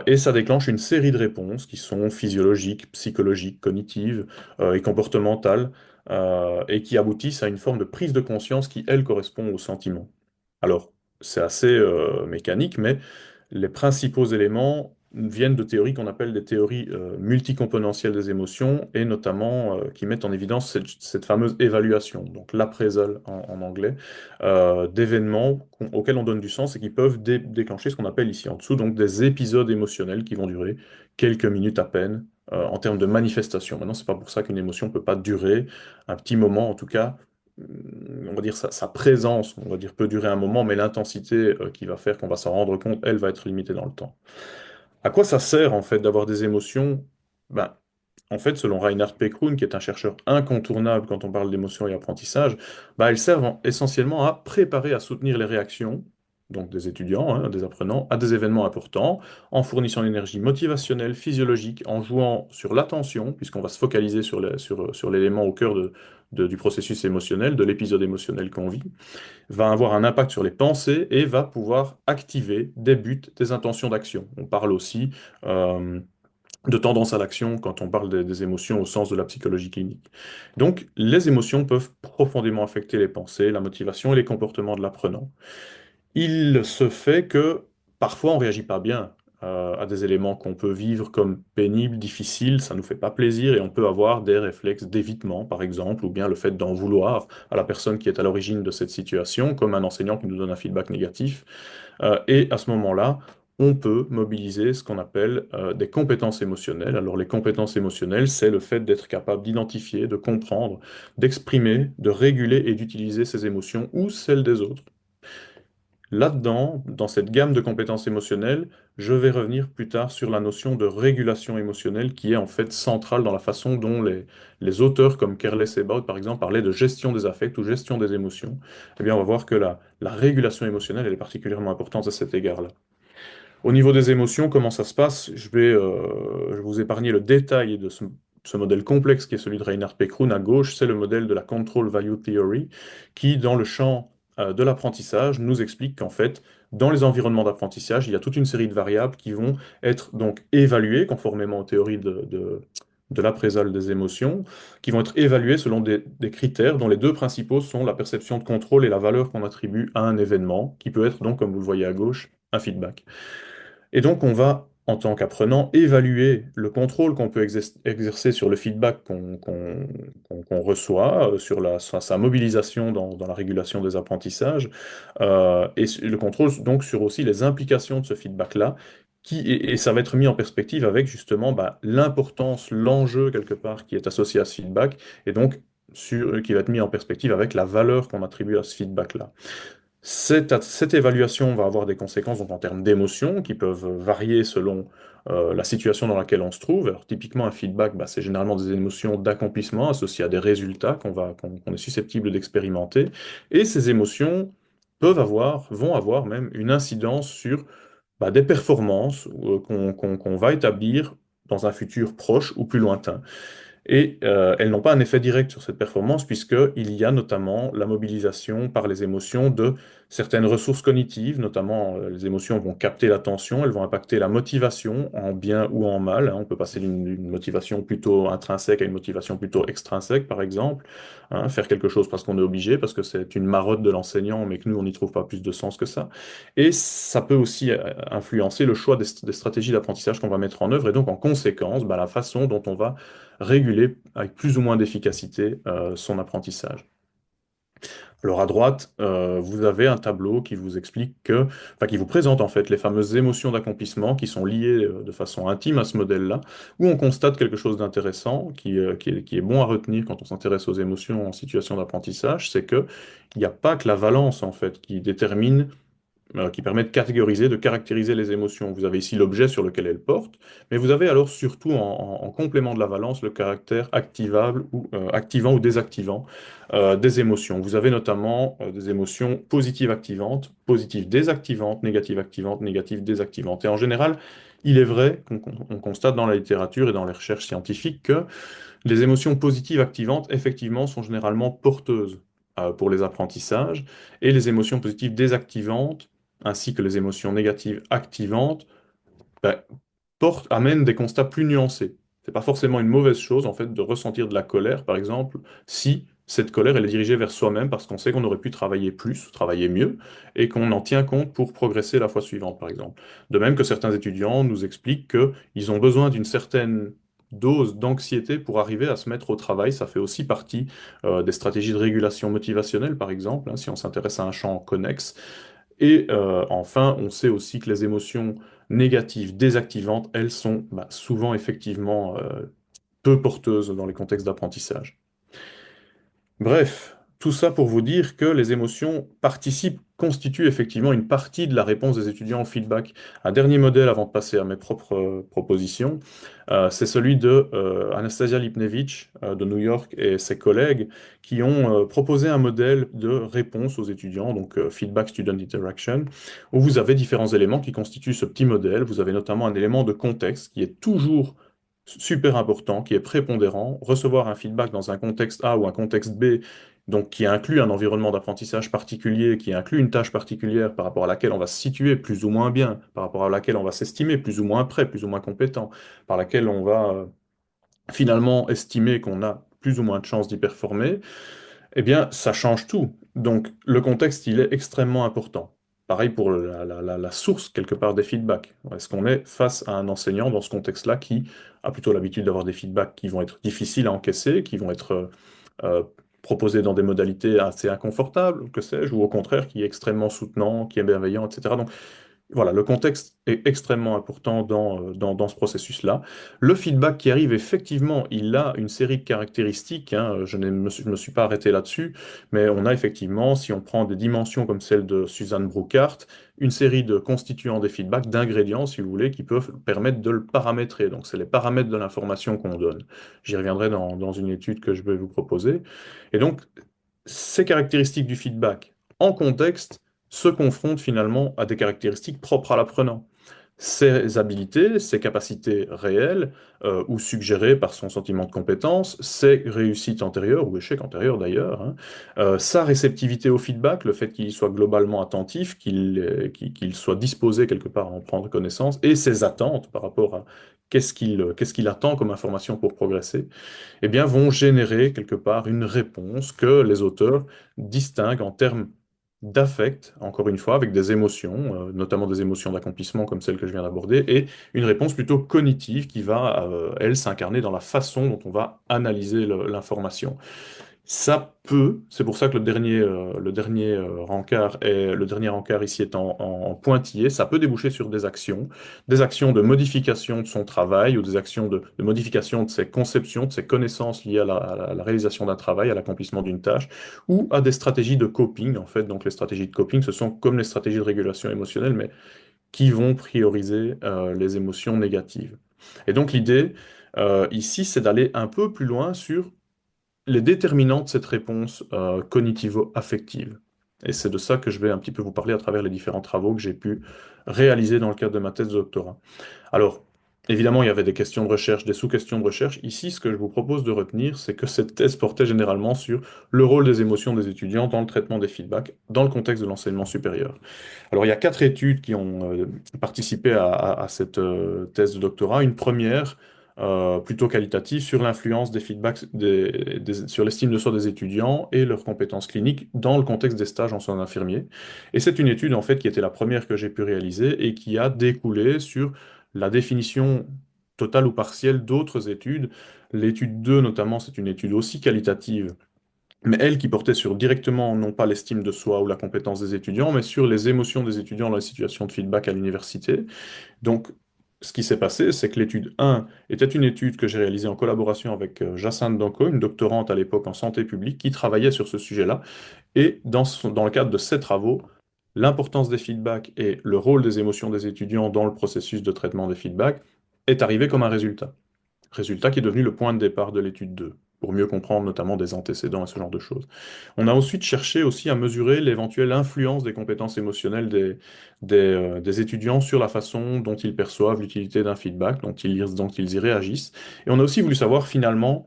Et ça déclenche une série de réponses qui sont physiologiques, psychologiques, cognitives et comportementales, et qui aboutissent à une forme de prise de conscience qui, elle, correspond au sentiment. Alors, c'est assez mécanique, mais les principaux éléments viennent de théories qu'on appelle des théories multicomponentielles des émotions, et notamment qui mettent en évidence cette fameuse évaluation, donc l'appraisal en anglais, d'événements auxquels on donne du sens et qui peuvent déclencher ce qu'on appelle ici en dessous, donc des épisodes émotionnels qui vont durer quelques minutes à peine en termes de manifestation. Maintenant, c'est pas pour ça qu'une émotion peut pas durer un petit moment, en tout cas on va dire sa présence, on va dire peut durer un moment, mais l'intensité qui va faire qu'on va s'en rendre compte, elle va être limitée dans le temps. À quoi ça sert en fait d'avoir des émotions? Ben, en fait, selon Reinhard Pekrun, qui est un chercheur incontournable quand on parle d'émotion et apprentissage, ben, elles servent essentiellement à préparer, à soutenir les réactions, donc des étudiants, hein, des apprenants, à des événements importants, en fournissant l'énergie motivationnelle, physiologique, en jouant sur l'attention, puisqu'on va se focaliser sur l'élément au cœur du processus émotionnel, de l'épisode émotionnel qu'on vit, va avoir un impact sur les pensées et va pouvoir activer des buts, des intentions d'action. On parle aussi euh, de tendance à l'action quand on parle des émotions au sens de la psychologie clinique. Donc, les émotions peuvent profondément affecter les pensées, la motivation et les comportements de l'apprenant. Il se fait que parfois on réagit pas bien à des éléments qu'on peut vivre comme pénibles, difficiles, ça nous fait pas plaisir et on peut avoir des réflexes d'évitement, par exemple, ou bien le fait d'en vouloir à la personne qui est à l'origine de cette situation, comme un enseignant qui nous donne un feedback négatif. Et à ce moment-là, on peut mobiliser ce qu'on appelle des compétences émotionnelles. Alors les compétences émotionnelles, c'est le fait d'être capable d'identifier, de comprendre, d'exprimer, de réguler et d'utiliser ses émotions ou celles des autres. Là-dedans, dans cette gamme de compétences émotionnelles, je vais revenir plus tard sur la notion de régulation émotionnelle qui est en fait centrale dans la façon dont les auteurs comme Carles Ebaut, par exemple, parlaient de gestion des affects ou gestion des émotions. Eh bien, on va voir que la régulation émotionnelle, elle est particulièrement importante à cet égard-là. Au niveau des émotions, comment ça se passe? Je vais vous épargner le détail de ce modèle complexe qui est celui de Reinhard Pekrun. À gauche, c'est le modèle de la Control Value Theory, qui, dans le champ de l'apprentissage, nous explique qu'en fait, dans les environnements d'apprentissage, il y a toute une série de variables qui vont être donc évaluées, conformément aux théories de l'appraisal des émotions, qui vont être évaluées selon des critères dont les deux principaux sont la perception de contrôle et la valeur qu'on attribue à un événement, qui peut être donc, comme vous le voyez à gauche, un feedback. Et donc, on va en tant qu'apprenant, évaluer le contrôle qu'on peut exercer sur le feedback qu'on reçoit, sur sa mobilisation dans la régulation des apprentissages, le contrôle donc sur aussi les implications de ce feedback-là, et ça va être mis en perspective avec justement bah, l'importance, l'enjeu quelque part qui est associé à ce feedback, et donc qui va être mis en perspective avec la valeur qu'on attribue à ce feedback-là. Cette évaluation va avoir des conséquences donc, en termes d'émotions qui peuvent varier selon la situation dans laquelle on se trouve. Alors, typiquement, un feedback, bah, c'est généralement des émotions d'accomplissement associées à des résultats qu'on est susceptible d'expérimenter. Et ces émotions vont avoir même une incidence sur bah, des performances qu'on va établir dans un futur proche ou plus lointain. Et elles n'ont pas un effet direct sur cette performance, puisqu'il y a notamment la mobilisation par les émotions de certaines ressources cognitives, notamment les émotions vont capter l'attention, elles vont impacter la motivation en bien ou en mal, hein. On peut passer d'une motivation plutôt intrinsèque à une motivation plutôt extrinsèque, par exemple, hein. Faire quelque chose parce qu'on est obligé, parce que c'est une marotte de l'enseignant, mais que nous, on n'y trouve pas plus de sens que ça. Et ça peut aussi influencer le choix des stratégies d'apprentissage qu'on va mettre en œuvre, et donc en conséquence, bah, la façon dont on va réguler avec plus ou moins d'efficacité son apprentissage. Alors à droite, vous avez un tableau qui vous explique enfin qui vous présente en fait les fameuses émotions d'accomplissement qui sont liées de façon intime à ce modèle-là, où on constate quelque chose d'intéressant qui est bon à retenir quand on s'intéresse aux émotions en situation d'apprentissage, c'est que il n'y a pas que la valence en fait qui détermine qui permet de catégoriser, de caractériser les émotions. Vous avez ici l'objet sur lequel elles portent, mais vous avez alors surtout en complément de la valence le caractère activable ou activant ou désactivant des émotions. Vous avez notamment des émotions positives activantes, positives désactivantes, négatives activantes, négatives désactivantes. Et en général, il est vrai qu'on constate dans la littérature et dans les recherches scientifiques que les émotions positives activantes, effectivement, sont généralement porteuses pour les apprentissages, et les émotions positives désactivantes, ainsi que les émotions négatives activantes, ben, amènent des constats plus nuancés. C'est pas forcément une mauvaise chose, en fait, de ressentir de la colère, par exemple, si cette colère, elle est dirigée vers soi-même parce qu'on sait qu'on aurait pu travailler plus, travailler mieux, et qu'on en tient compte pour progresser la fois suivante, par exemple. De même que certains étudiants nous expliquent qu'ils ont besoin d'une certaine dose d'anxiété pour arriver à se mettre au travail. Ça fait aussi partie des stratégies de régulation motivationnelle, par exemple, hein, si on s'intéresse à un champ connexe. Et enfin, on sait aussi que les émotions négatives, désactivantes, elles sont bah, souvent effectivement peu porteuses dans les contextes d'apprentissage. Bref, tout ça pour vous dire que les émotions constituent effectivement une partie de la réponse des étudiants au feedback. Un dernier modèle avant de passer à mes propres propositions, c'est celui de Anastasia Lipnevich de New York et ses collègues qui ont proposé un modèle de réponse aux étudiants, donc Feedback Student Interaction, où vous avez différents éléments qui constituent ce petit modèle. Vous avez notamment un élément de contexte qui est toujours super important, qui est prépondérant. Recevoir un feedback dans un contexte A ou un contexte B, donc qui inclut un environnement d'apprentissage particulier, qui inclut une tâche particulière par rapport à laquelle on va se situer plus ou moins bien, par rapport à laquelle on va s'estimer plus ou moins prêt, plus ou moins compétent, par laquelle on va finalement estimer qu'on a plus ou moins de chances d'y performer, eh bien, ça change tout. Donc, le contexte, il est extrêmement important. Pareil pour la source, quelque part, des feedbacks. Est-ce qu'on est face à un enseignant dans ce contexte-là qui a plutôt l'habitude d'avoir des feedbacks qui vont être difficiles à encaisser, qui vont être euh, proposés dans des modalités assez inconfortables, que sais-je, ou au contraire, qui est extrêmement soutenant, qui est bienveillant, etc. Donc, voilà, le contexte est extrêmement important dans ce processus-là. Le feedback qui arrive, effectivement, il a une série de caractéristiques, hein, je ne me suis pas arrêté là-dessus, mais on a effectivement, si on prend des dimensions comme celle de Suzanne Brookhart, une série de constituants des feedbacks, d'ingrédients, si vous voulez, qui peuvent permettre de le paramétrer. Donc, c'est les paramètres de l'information qu'on donne. J'y reviendrai dans une étude que je vais vous proposer. Et donc, ces caractéristiques du feedback en contexte se confrontent finalement à des caractéristiques propres à l'apprenant. Ses habilités, ses capacités réelles ou suggérées par son sentiment de compétence, ses réussites antérieures ou échecs antérieurs d'ailleurs, hein, sa réceptivité au feedback, le fait qu'il soit globalement attentif, qu'il soit disposé quelque part à en prendre connaissance, et ses attentes par rapport à qu'est-ce qu'il attend comme information pour progresser, eh bien, vont générer quelque part une réponse que les auteurs distinguent en termes d'affect, encore une fois, avec des émotions, notamment des émotions d'accomplissement comme celles que je viens d'aborder, et une réponse plutôt cognitive qui va, elle, s'incarner dans la façon dont on va analyser l'information. Ça peut, c'est pour ça que le dernier rencard le dernier rencard ici est en pointillé, ça peut déboucher sur des actions de modification de son travail ou des actions de modification de ses conceptions, de ses connaissances liées à la réalisation d'un travail, à l'accomplissement d'une tâche, ou à des stratégies de coping, en fait. Donc les stratégies de coping, ce sont comme les stratégies de régulation émotionnelle, mais qui vont prioriser les émotions négatives. Et donc l'idée ici, c'est d'aller un peu plus loin sur les déterminants de cette réponse cognitivo-affective. Et c'est de ça que je vais un petit peu vous parler à travers les différents travaux que j'ai pu réaliser dans le cadre de ma thèse de doctorat. Alors, évidemment, il y avait des questions de recherche, des sous-questions de recherche. Ici, ce que je vous propose de retenir, c'est que cette thèse portait généralement sur le rôle des émotions des étudiants dans le traitement des feedbacks dans le contexte de l'enseignement supérieur. Alors, il y a 4 études qui ont participé à cette thèse de doctorat. Une première, plutôt qualitative, sur l'influence des feedbacks sur l'estime de soi des étudiants et leurs compétences cliniques dans le contexte des stages en soins infirmiers. Et c'est une étude, en fait, qui était la première que j'ai pu réaliser et qui a découlé sur la définition totale ou partielle d'autres études. L'étude 2, notamment, c'est une étude aussi qualitative, mais elle qui portait sur directement non pas l'estime de soi ou la compétence des étudiants, mais sur les émotions des étudiants dans les situations de feedback à l'université. Donc, ce qui s'est passé, c'est que l'étude 1 était une étude que j'ai réalisée en collaboration avec Jacinthe Danco, une doctorante à l'époque en santé publique, qui travaillait sur ce sujet-là. Et dans le cadre de ces travaux, l'importance des feedbacks et le rôle des émotions des étudiants dans le processus de traitement des feedbacks est arrivé comme un résultat. Résultat qui est devenu le point de départ de l'étude 2, pour mieux comprendre notamment des antécédents et ce genre de choses. On a ensuite cherché aussi à mesurer l'éventuelle influence des compétences émotionnelles des étudiants sur la façon dont ils perçoivent l'utilité d'un feedback, dont ils y réagissent. Et on a aussi voulu savoir finalement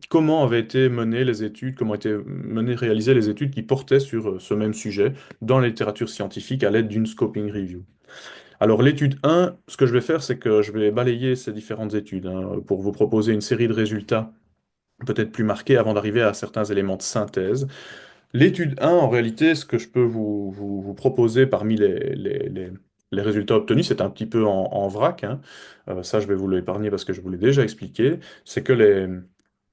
comment avaient été menées les études, comment étaient menées, réalisées les études qui portaient sur ce même sujet dans la littérature scientifique à l'aide d'une scoping review. Alors l'étude 1, ce que je vais faire, c'est que je vais balayer ces différentes études pour vous proposer une série de résultats peut-être plus marqués avant d'arriver à certains éléments de synthèse. L'étude 1, en réalité, ce que je peux vous proposer parmi les résultats obtenus, c'est un petit peu en vrac, hein. Ça, je vais vous l'épargner parce que je vous l'ai déjà expliqué. C'est que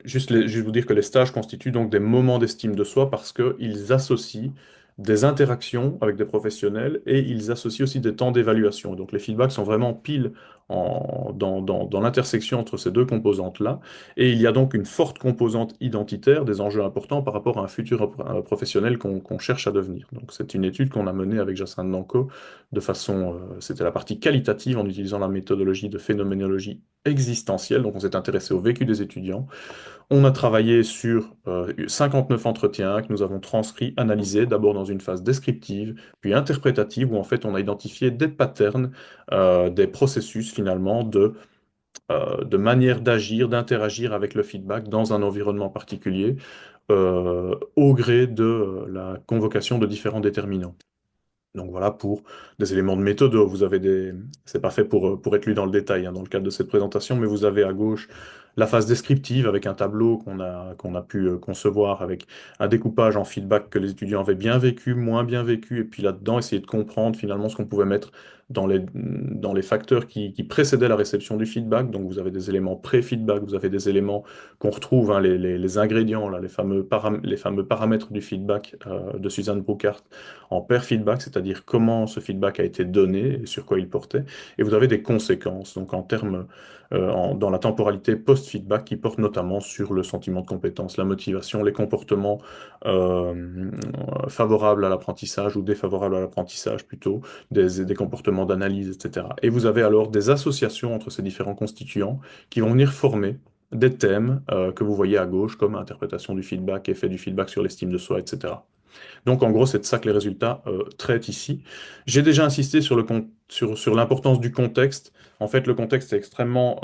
juste vous dire que les stages constituent donc des moments d'estime de soi parce qu'ils associent des interactions avec des professionnels et ils associent aussi des temps d'évaluation. Donc les feedbacks sont vraiment pile dans l'intersection entre ces deux composantes-là. Et il y a donc une forte composante identitaire, des enjeux importants par rapport à un futur professionnel qu'on cherche à devenir. Donc c'est une étude qu'on a menée avec Jacinthe Danco de façon, c'était la partie qualitative en utilisant la méthodologie de phénoménologie existentielle. Donc on s'est intéressé au vécu des étudiants. On a travaillé sur 59 entretiens que nous avons transcrits, analysés, d'abord dans une phase descriptive, puis interprétative, où en fait on a identifié des patterns, des processus finalement de manière d'agir, d'interagir avec le feedback dans un environnement particulier, au gré de la convocation de différents déterminants. Donc voilà pour des éléments de méthode. C'est pas fait pour être lu dans le détail hein, dans le cadre de cette présentation, mais vous avez à gauche la phase descriptive avec un tableau qu'on a pu concevoir avec un découpage en feedback que les étudiants avaient bien vécu, moins bien vécu, et puis là-dedans essayer de comprendre finalement ce qu'on pouvait mettre dans les facteurs qui précédaient la réception du feedback. Donc vous avez des éléments pré-feedback, vous avez des éléments qu'on retrouve, hein, les ingrédients, là, les fameux paramètres du feedback de Suzanne Brookhart en pair feedback, c'est-à-dire comment ce feedback a été donné et sur quoi il portait. Et vous avez des conséquences, donc en termes, dans la temporalité post-feedback, qui portent notamment sur le sentiment de compétence, la motivation, les comportements favorables à l'apprentissage ou défavorables à l'apprentissage plutôt, des comportements d'analyse, etc. Et vous avez alors des associations entre ces différents constituants qui vont venir former des thèmes que vous voyez à gauche, comme interprétation du feedback, effet du feedback sur l'estime de soi, etc. Donc en gros, c'est de ça que les résultats traitent ici. J'ai déjà insisté sur l'importance du contexte. En fait, le contexte est extrêmement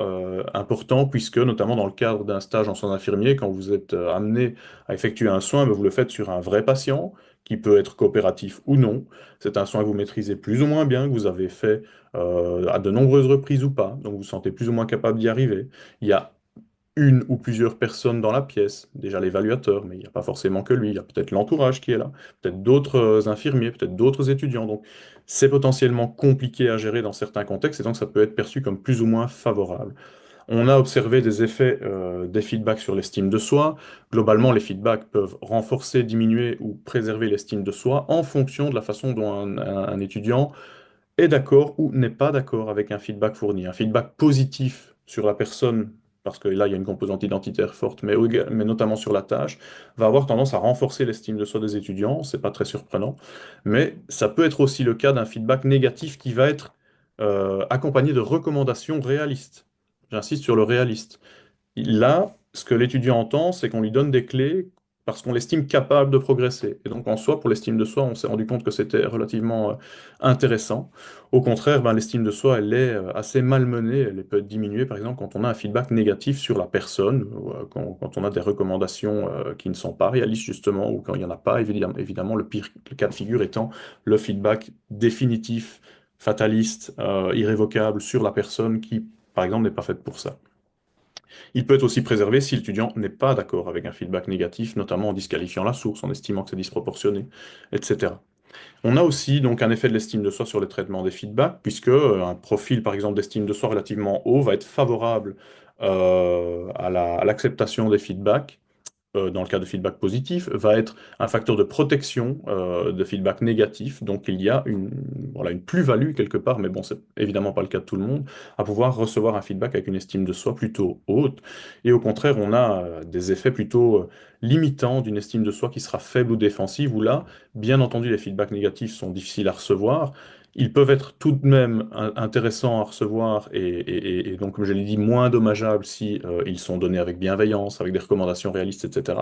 important puisque, notamment dans le cadre d'un stage en soins infirmiers, quand vous êtes amené à effectuer un soin, ben, vous le faites sur un vrai patient qui peut être coopératif ou non. C'est un soin que vous maîtrisez plus ou moins bien, que vous avez fait à de nombreuses reprises ou pas, donc vous vous sentez plus ou moins capable d'y arriver. Il y a une ou plusieurs personnes dans la pièce, déjà l'évaluateur, mais il n'y a pas forcément que lui, il y a peut-être l'entourage qui est là, peut-être d'autres infirmiers, peut-être d'autres étudiants. Donc c'est potentiellement compliqué à gérer dans certains contextes et donc ça peut être perçu comme plus ou moins favorable. On a observé des effets des feedbacks sur l'estime de soi. Globalement, les feedbacks peuvent renforcer, diminuer ou préserver l'estime de soi en fonction de la façon dont un étudiant est d'accord ou n'est pas d'accord avec un feedback fourni. Un feedback positif sur la personne, parce que là, il y a une composante identitaire forte, mais notamment sur la tâche, va avoir tendance à renforcer l'estime de soi des étudiants, c'est pas très surprenant, mais ça peut être aussi le cas d'un feedback négatif qui va être accompagné de recommandations réalistes. J'insiste sur le réaliste. Là, ce que l'étudiant entend, c'est qu'on lui donne des clés parce qu'on l'estime capable de progresser. Et donc, en soi, pour l'estime de soi, on s'est rendu compte que c'était relativement intéressant. Au contraire, ben, l'estime de soi, elle est assez malmenée, elle peut être diminuée, par exemple, quand on a un feedback négatif sur la personne, ou, quand on a des recommandations qui ne sont pas réalistes, justement, ou quand il n'y en a pas, évidemment, le pire le cas de figure étant le feedback définitif, fataliste, irrévocable sur la personne qui, par exemple, n'est pas faite pour ça. Il peut être aussi préservé si l'étudiant n'est pas d'accord avec un feedback négatif, notamment en disqualifiant la source, en estimant que c'est disproportionné, etc. On a aussi donc un effet de l'estime de soi sur le traitement des feedbacks, puisque un profil, par exemple, d'estime de soi relativement haut va être favorable à l'acceptation des feedbacks dans le cas de feedback positif, va être un facteur de protection de feedback négatif. Donc il y a voilà, une plus-value quelque part, mais bon, c'est évidemment pas le cas de tout le monde, à pouvoir recevoir un feedback avec une estime de soi plutôt haute. Et au contraire, on a des effets plutôt limitants d'une estime de soi qui sera faible ou défensive, où là, bien entendu, les feedbacks négatifs sont difficiles à recevoir. Ils peuvent être tout de même intéressants à recevoir et donc, comme je l'ai dit, moins dommageables si ils sont donnés avec bienveillance, avec des recommandations réalistes, etc.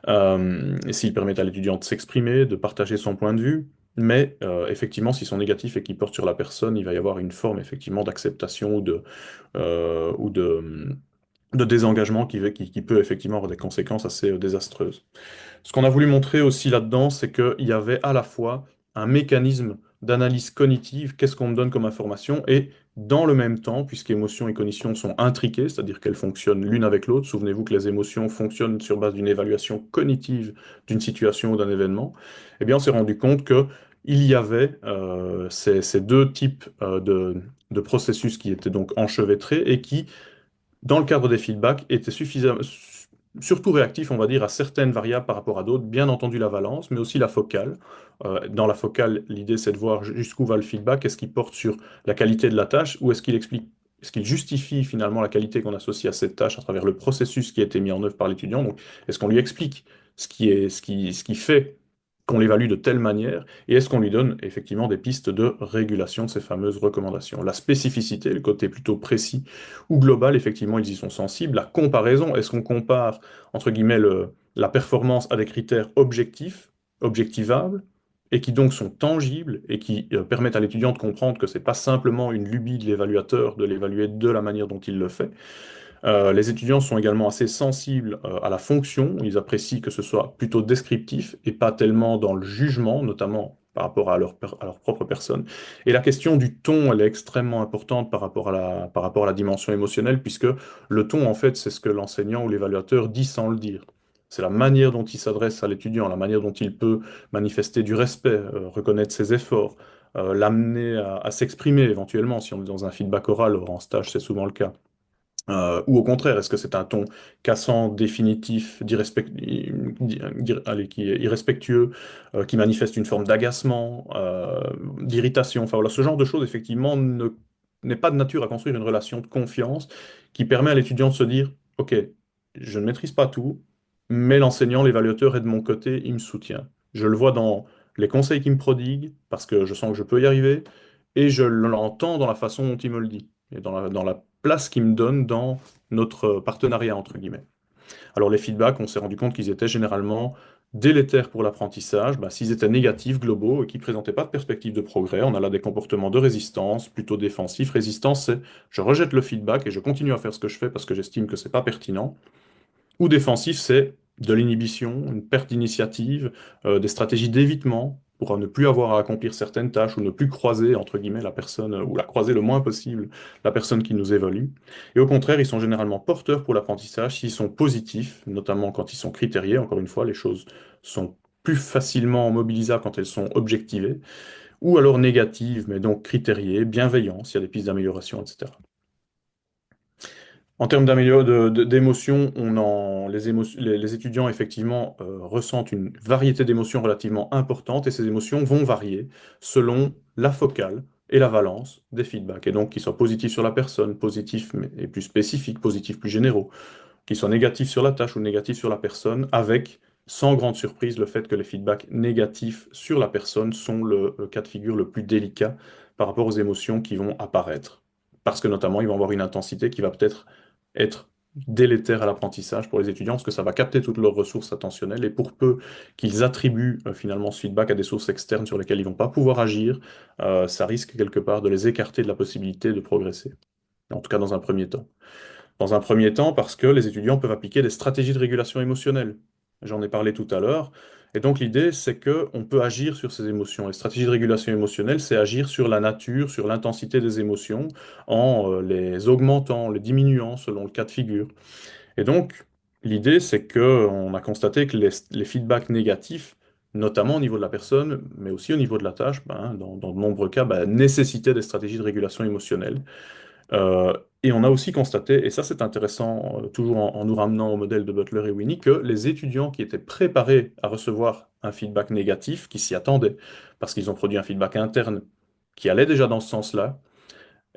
Et s'ils permettent à l'étudiant de s'exprimer, de partager son point de vue. Mais effectivement, s'ils sont négatifs et qu'ils portent sur la personne, il va y avoir une forme effectivement d'acceptation ou de désengagement qui peut effectivement avoir des conséquences assez désastreuses. Ce qu'on a voulu montrer aussi là-dedans, c'est qu'il y avait à la fois un mécanisme d'analyse cognitive, qu'est-ce qu'on me donne comme information, et dans le même temps, puisque émotions et cognition sont intriquées, c'est-à-dire qu'elles fonctionnent l'une avec l'autre, souvenez-vous que les émotions fonctionnent sur base d'une évaluation cognitive d'une situation ou d'un événement, eh bien on s'est rendu compte que il y avait ces deux types de processus qui étaient donc enchevêtrés et qui dans le cadre des feedbacks, était suffisamment, surtout réactif, on va dire, à certaines variables par rapport à d'autres, bien entendu la valence, mais aussi la focale. Dans la focale, l'idée, c'est de voir jusqu'où va le feedback, est-ce qu'il porte sur la qualité de la tâche, ou est-ce qu'il explique, est-ce qu'il justifie finalement la qualité qu'on associe à cette tâche à travers le processus qui a été mis en œuvre par l'étudiant. Donc, est-ce qu'on lui explique ce qui fait qu'on l'évalue de telle manière, et est-ce qu'on lui donne effectivement des pistes de régulation de ces fameuses recommandations. La spécificité, le côté plutôt précis ou global, effectivement, ils y sont sensibles. La comparaison, est-ce qu'on compare, entre guillemets, la performance à des critères objectifs, objectivables, et qui donc sont tangibles et qui permettent à l'étudiant de comprendre que c'est pas simplement une lubie de l'évaluateur de l'évaluer de la manière dont il le fait. Les étudiants sont également assez sensibles à la fonction. Ils apprécient que ce soit plutôt descriptif et pas tellement dans le jugement, notamment par rapport à leur propre personne. Et la question du ton, elle est extrêmement importante par rapport à la dimension émotionnelle, puisque le ton, en fait, c'est ce que l'enseignant ou l'évaluateur dit sans le dire. C'est la manière dont il s'adresse à l'étudiant, la manière dont il peut manifester du respect, reconnaître ses efforts, l'amener à s'exprimer éventuellement, si on est dans un feedback oral, or en stage, c'est souvent le cas. Ou au contraire, est-ce que c'est un ton cassant, définitif, allez, qui est irrespectueux, qui manifeste une forme d'agacement, d'irritation, enfin voilà, ce genre de choses, effectivement, n'est pas de nature à construire une relation de confiance qui permet à l'étudiant de se dire, OK, je ne maîtrise pas tout, mais l'enseignant, l'évaluateur est de mon côté, il me soutient. Je le vois dans les conseils qu'il me prodigue, parce que je sens que je peux y arriver, et je l'entends dans la façon dont il me le dit, et dans la place qu'il me donne dans notre partenariat, entre guillemets. Alors les feedbacks, on s'est rendu compte qu'ils étaient généralement délétères pour l'apprentissage, bah, s'ils étaient négatifs, globaux, et qui ne présentaient pas de perspective de progrès. On a là des comportements de résistance, plutôt défensifs. Résistance, c'est je rejette le feedback et je continue à faire ce que je fais parce que j'estime que c'est pas pertinent. Ou défensif, c'est de l'inhibition, une perte d'initiative, des stratégies d'évitement, pourra ne plus avoir à accomplir certaines tâches ou ne plus croiser, entre guillemets, la personne, ou la croiser le moins possible, la personne qui nous évalue. Et au contraire, ils sont généralement porteurs pour l'apprentissage s'ils sont positifs, notamment quand ils sont critériés. Encore une fois, les choses sont plus facilement mobilisables quand elles sont objectivées, ou alors négatives, mais donc critériées, bienveillants, s'il y a des pistes d'amélioration, etc. En termes d'émotions, les étudiants effectivement ressentent une variété d'émotions relativement importante et ces émotions vont varier selon la focale et la valence des feedbacks. Et donc, qu'ils soient positifs sur la personne, positifs et plus spécifiques, positifs plus généraux, qu'ils soient négatifs sur la tâche ou négatifs sur la personne, avec, sans grande surprise, le fait que les feedbacks négatifs sur la personne sont le cas de figure le plus délicat par rapport aux émotions qui vont apparaître. Parce que notamment, ils vont avoir une intensité qui va peut-être être délétère à l'apprentissage pour les étudiants, parce que ça va capter toutes leurs ressources attentionnelles, et pour peu qu'ils attribuent finalement ce feedback à des sources externes sur lesquelles ils vont pas pouvoir agir, ça risque quelque part de les écarter de la possibilité de progresser, en tout cas dans un premier temps. Dans un premier temps, parce que les étudiants peuvent appliquer des stratégies de régulation émotionnelle. J'en ai parlé tout à l'heure. Et donc l'idée, c'est qu'on peut agir sur ces émotions. Les stratégies de régulation émotionnelle, c'est agir sur la nature, sur l'intensité des émotions, en les augmentant, les diminuant selon le cas de figure. Et donc, l'idée, c'est qu'on a constaté que les feedbacks négatifs, notamment au niveau de la personne, mais aussi au niveau de la tâche, ben, dans de nombreux cas, ben, nécessitaient des stratégies de régulation émotionnelle. Euh, et on a aussi constaté, et ça c'est intéressant, toujours en nous ramenant au modèle de Butler et Winnie, que les étudiants qui étaient préparés à recevoir un feedback négatif, qui s'y attendaient, parce qu'ils ont produit un feedback interne qui allait déjà dans ce sens-là,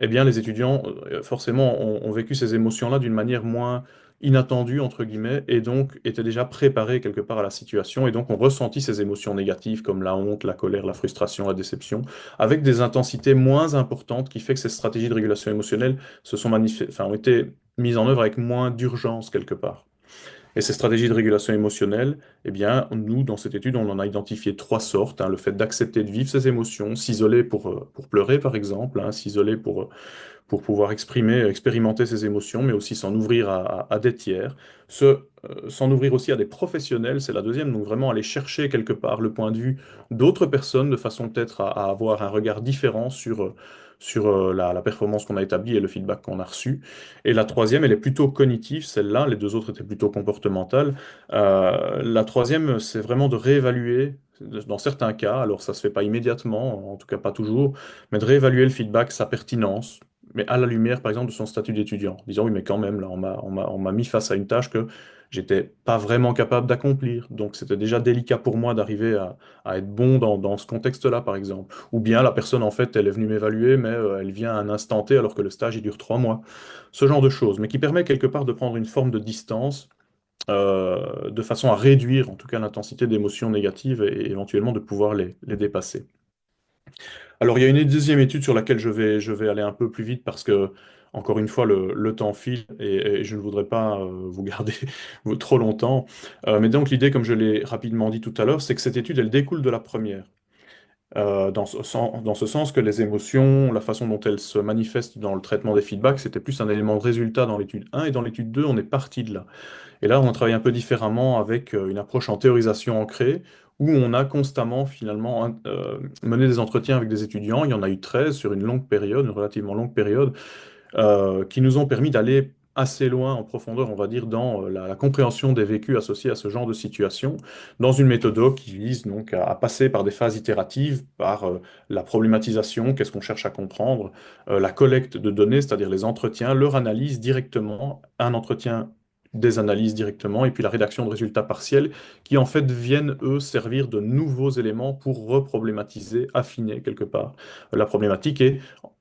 eh bien, les étudiants, forcément, ont vécu ces émotions-là d'une manière moins inattendue, entre guillemets, et donc étaient déjà préparés quelque part à la situation, et donc ont ressenti ces émotions négatives comme la honte, la colère, la frustration, la déception, avec des intensités moins importantes, qui fait que ces stratégies de régulation émotionnelle ont été mises en œuvre avec moins d'urgence quelque part. Et ces stratégies de régulation émotionnelle, eh bien, nous, dans cette étude, on en a identifié trois sortes, hein. Le fait d'accepter de vivre ses émotions, s'isoler pour pleurer, par exemple, hein, s'isoler pour pouvoir expérimenter ses émotions, mais aussi s'en ouvrir à des tiers. S'en ouvrir aussi à des professionnels, c'est la deuxième, donc vraiment aller chercher quelque part le point de vue d'autres personnes, de façon peut-être à avoir un regard différent sur la performance qu'on a établie et le feedback qu'on a reçu. Et la troisième, elle est plutôt cognitive, celle-là, les deux autres étaient plutôt comportementales. La troisième, c'est vraiment de réévaluer, dans certains cas, alors ça se fait pas immédiatement, en tout cas pas toujours, mais de réévaluer le feedback, sa pertinence, mais à la lumière, par exemple, de son statut d'étudiant, en disant, oui, mais quand même, là, on m'a mis face à une tâche que j'étais pas vraiment capable d'accomplir. Donc, c'était déjà délicat pour moi d'arriver à être bon dans ce contexte-là, par exemple. Ou bien, la personne, en fait, elle est venue m'évaluer, mais elle vient à un instant T, alors que le stage, il dure 3 mois. Ce genre de choses, mais qui permet quelque part de prendre une forme de distance, de façon à réduire, en tout cas, l'intensité d'émotions négatives et éventuellement de pouvoir les dépasser. Alors, il y a une deuxième étude sur laquelle je vais aller un peu plus vite parce que, encore une fois, le temps file et je ne voudrais pas vous garder trop longtemps. Mais donc, l'idée, comme je l'ai rapidement dit tout à l'heure, c'est que cette étude, elle découle de la première. Dans ce sens que les émotions, la façon dont elles se manifestent dans le traitement des feedbacks, c'était plus un élément de résultat dans l'étude 1 et dans l'étude 2, on est parti de là. Et là, on travaille un peu différemment avec une approche en théorisation ancrée, où on a constamment finalement mené des entretiens avec des étudiants. Il y en a eu 13 sur une longue période, une relativement longue période, qui nous ont permis d'aller assez loin en profondeur, on va dire, dans la compréhension des vécus associés à ce genre de situation, dans une méthode qui vise donc à passer par des phases itératives, par la problématisation, qu'est-ce qu'on cherche à comprendre, la collecte de données, c'est-à-dire les entretiens, leur analyse directement, un entretien, des analyses directement, et puis la rédaction de résultats partiels, qui en fait viennent, eux, servir de nouveaux éléments pour reproblématiser, affiner quelque part la problématique et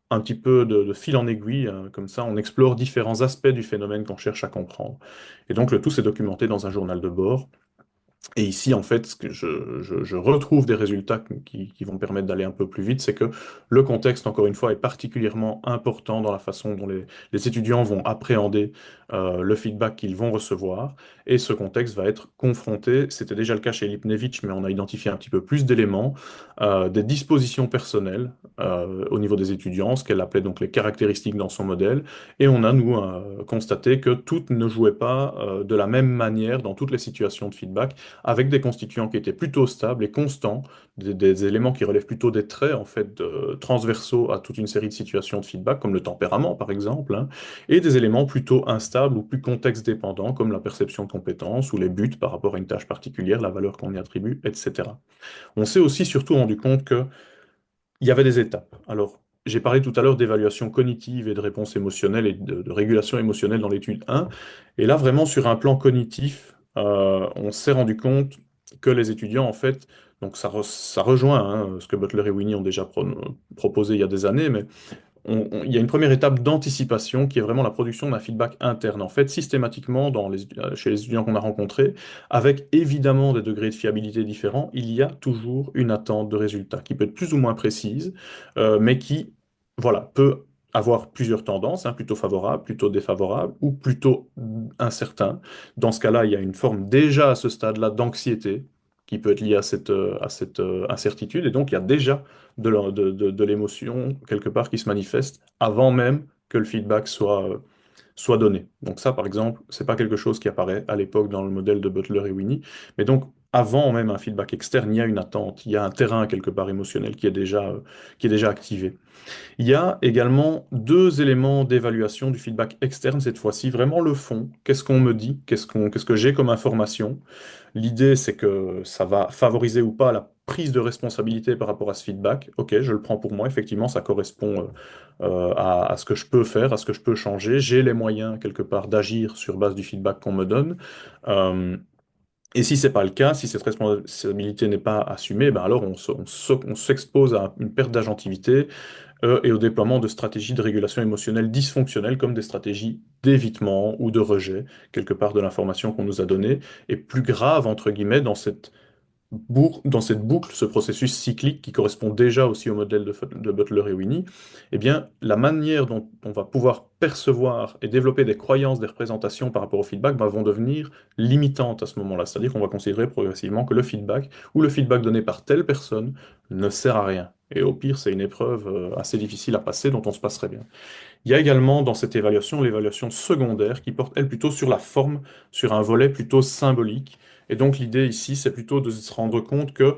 un petit peu de fil en aiguille, comme ça on explore différents aspects du phénomène qu'on cherche à comprendre. Et donc le tout s'est documenté dans un journal de bord. Et ici, en fait, ce que je retrouve des résultats qui vont permettre d'aller un peu plus vite, c'est que le contexte, encore une fois, est particulièrement important dans la façon dont les étudiants vont appréhender le feedback qu'ils vont recevoir. Et ce contexte va être confronté, c'était déjà le cas chez Lipnevich, mais on a identifié un petit peu plus d'éléments, des dispositions personnelles au niveau des étudiants, ce qu'elle appelait donc les caractéristiques dans son modèle. Et on a, nous, constaté que toutes ne jouaient pas de la même manière dans toutes les situations de feedback avec des constituants qui étaient plutôt stables et constants, des éléments qui relèvent plutôt des traits en fait transversaux à toute une série de situations de feedback, comme le tempérament par exemple, hein, et des éléments plutôt instables ou plus contexte dépendants, comme la perception de compétences ou les buts par rapport à une tâche particulière, la valeur qu'on y attribue, etc. On s'est aussi surtout rendu compte que il y avait des étapes. Alors, j'ai parlé tout à l'heure d'évaluation cognitive et de réponse émotionnelle et de régulation émotionnelle dans l'étude 1. Et là, vraiment, sur un plan cognitif, on s'est rendu compte que les étudiants, en fait, donc ça rejoint hein, ce que Butler et Winnie ont déjà proposé il y a des années, mais il y a une première étape d'anticipation qui est vraiment la production d'un feedback interne. En fait, systématiquement, chez les étudiants qu'on a rencontrés, avec évidemment des degrés de fiabilité différents, il y a toujours une attente de résultats qui peut être plus ou moins précise, mais qui, voilà, peut avoir plusieurs tendances, hein, plutôt favorables, plutôt défavorables ou plutôt incertains. Dans ce cas-là, il y a une forme déjà à ce stade-là d'anxiété qui peut être liée à cette incertitude, et donc il y a déjà de l'émotion quelque part qui se manifeste avant même que le feedback soit donné. Donc ça, par exemple, c'est pas quelque chose qui apparaît à l'époque dans le modèle de Butler et Winnie, mais donc avant même un feedback externe, il y a une attente, il y a un terrain quelque part émotionnel qui est déjà activé. Il y a également deux éléments d'évaluation du feedback externe cette fois-ci, vraiment le fond. Qu'est-ce qu'on me dit? Qu'est-ce que j'ai comme information? L'idée, c'est que ça va favoriser ou pas la prise de responsabilité par rapport à ce feedback. Ok, je le prends pour moi, effectivement, ça correspond à ce que je peux faire, à ce que je peux changer. J'ai les moyens, quelque part, d'agir sur base du feedback qu'on me donne. Euh, et si c'est pas le cas, si cette responsabilité n'est pas assumée, ben alors on s'expose à une perte d'agentivité et au déploiement de stratégies de régulation émotionnelle dysfonctionnelles comme des stratégies d'évitement ou de rejet, quelque part de l'information qu'on nous a donnée. Et plus grave, entre guillemets, dans cette boucle, ce processus cyclique qui correspond déjà aussi au modèle de Butler et Winnie, eh bien, la manière dont on va pouvoir percevoir et développer des croyances, des représentations par rapport au feedback vont devenir limitantes à ce moment-là. C'est-à-dire qu'on va considérer progressivement que le feedback ou le feedback donné par telle personne ne sert à rien. Et au pire, c'est une épreuve assez difficile à passer dont on se passerait bien. Il y a également dans cette évaluation l'évaluation secondaire qui porte, elle, plutôt sur la forme, sur un volet plutôt symbolique. Et donc l'idée ici, c'est plutôt de se rendre compte que,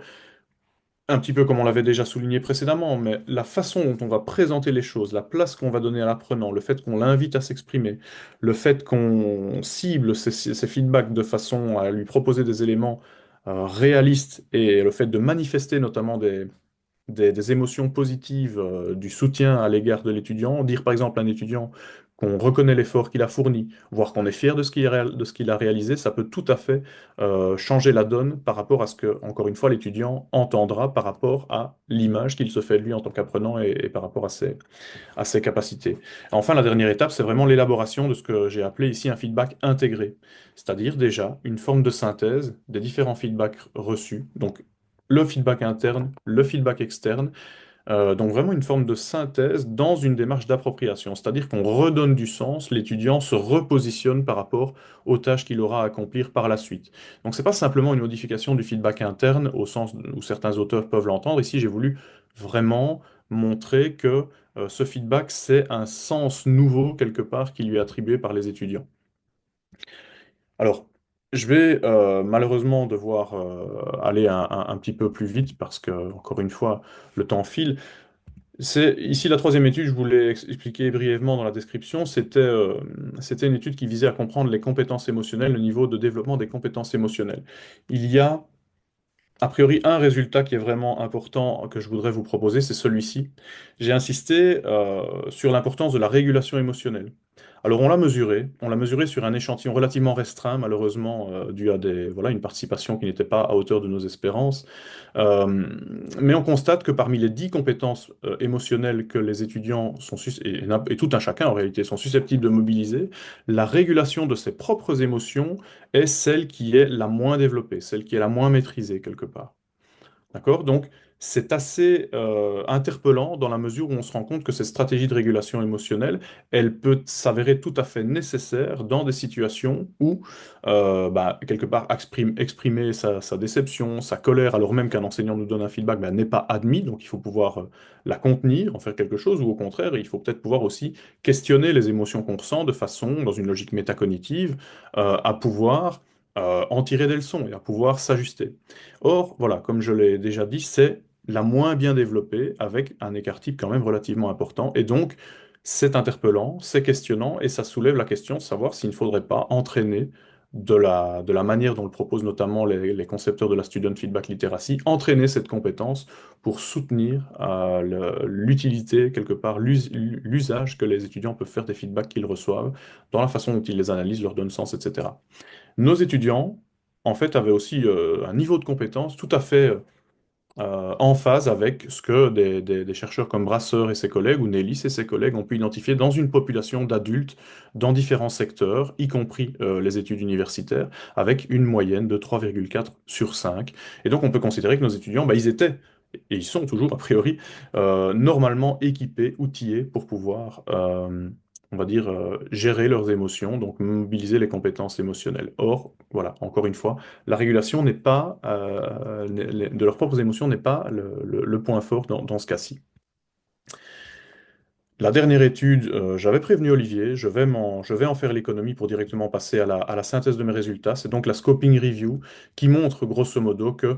un petit peu comme on l'avait déjà souligné précédemment, mais la façon dont on va présenter les choses, la place qu'on va donner à l'apprenant, le fait qu'on l'invite à s'exprimer, le fait qu'on cible ses feedbacks de façon à lui proposer des éléments réalistes et le fait de manifester notamment des émotions positives, du soutien à l'égard de l'étudiant, dire par exemple à un étudiant qu'on reconnaît l'effort qu'il a fourni, voire qu'on est fier de ce qu'il a réalisé, ça peut tout à fait changer la donne par rapport à ce que, encore une fois, l'étudiant entendra par rapport à l'image qu'il se fait de lui en tant qu'apprenant et par rapport à ses capacités. Enfin, la dernière étape, c'est vraiment l'élaboration de ce que j'ai appelé ici un feedback intégré, c'est-à-dire déjà une forme de synthèse des différents feedbacks reçus, donc le feedback interne, le feedback externe, donc vraiment une forme de synthèse dans une démarche d'appropriation, c'est-à-dire qu'on redonne du sens, l'étudiant se repositionne par rapport aux tâches qu'il aura à accomplir par la suite. Donc c'est pas simplement une modification du feedback interne au sens où certains auteurs peuvent l'entendre. Ici, j'ai voulu vraiment montrer que ce feedback, c'est un sens nouveau quelque part qui lui est attribué par les étudiants. Alors, je vais malheureusement devoir aller un petit peu plus vite parce que, encore une fois, le temps file. C'est ici la troisième étude, je voulais expliquer brièvement dans la description, c'était une étude qui visait à comprendre les compétences émotionnelles, le niveau de développement des compétences émotionnelles. Il y a a priori un résultat qui est vraiment important que je voudrais vous proposer, c'est celui-ci. J'ai insisté sur l'importance de la régulation émotionnelle. Alors on l'a mesuré sur un échantillon relativement restreint, malheureusement, dû à voilà, une participation qui n'était pas à hauteur de nos espérances. Euh, mais on constate que parmi les 10 compétences émotionnelles que les étudiants et tout un chacun en réalité sont susceptibles de mobiliser, la régulation de ses propres émotions est celle qui est la moins développée, celle qui est la moins maîtrisée quelque part. D'accord? Donc, c'est assez interpellant dans la mesure où on se rend compte que cette stratégie de régulation émotionnelle, elle peut s'avérer tout à fait nécessaire dans des situations où, quelque part, exprimer sa déception, sa colère, alors même qu'un enseignant nous donne un feedback, n'est pas admis, donc il faut pouvoir la contenir, en faire quelque chose, ou au contraire, il faut peut-être pouvoir aussi questionner les émotions qu'on ressent de façon, dans une logique métacognitive, à pouvoir en tirer des leçons et à pouvoir s'ajuster. Or, voilà, comme je l'ai déjà dit, c'est la moins bien développée avec un écart type quand même relativement important. Et donc, c'est interpellant, c'est questionnant et ça soulève la question de savoir s'il ne faudrait pas entraîner de la manière dont le proposent notamment les concepteurs de la Student Feedback Literacy, entraîner cette compétence pour soutenir l'utilité, quelque part, l'usage que les étudiants peuvent faire des feedbacks qu'ils reçoivent, dans la façon dont ils les analysent, leur donnent sens, etc. Nos étudiants, en fait, avaient aussi un niveau de compétence tout à fait en phase avec ce que des chercheurs comme Brasseur et ses collègues, ou Nellis et ses collègues ont pu identifier dans une population d'adultes dans différents secteurs, y compris les études universitaires, avec une moyenne de 3,4 sur 5. Et donc on peut considérer que nos étudiants, bah, ils étaient, et ils sont toujours a priori, normalement équipés, outillés pour pouvoir, on va dire, gérer leurs émotions, donc mobiliser les compétences émotionnelles. Or, voilà, encore une fois, la régulation n'est pas, de leurs propres émotions n'est pas le point fort dans ce cas-ci. La dernière étude, j'avais prévenu Olivier, je vais en faire l'économie pour directement passer à la synthèse de mes résultats. C'est donc la scoping review qui montre grosso modo que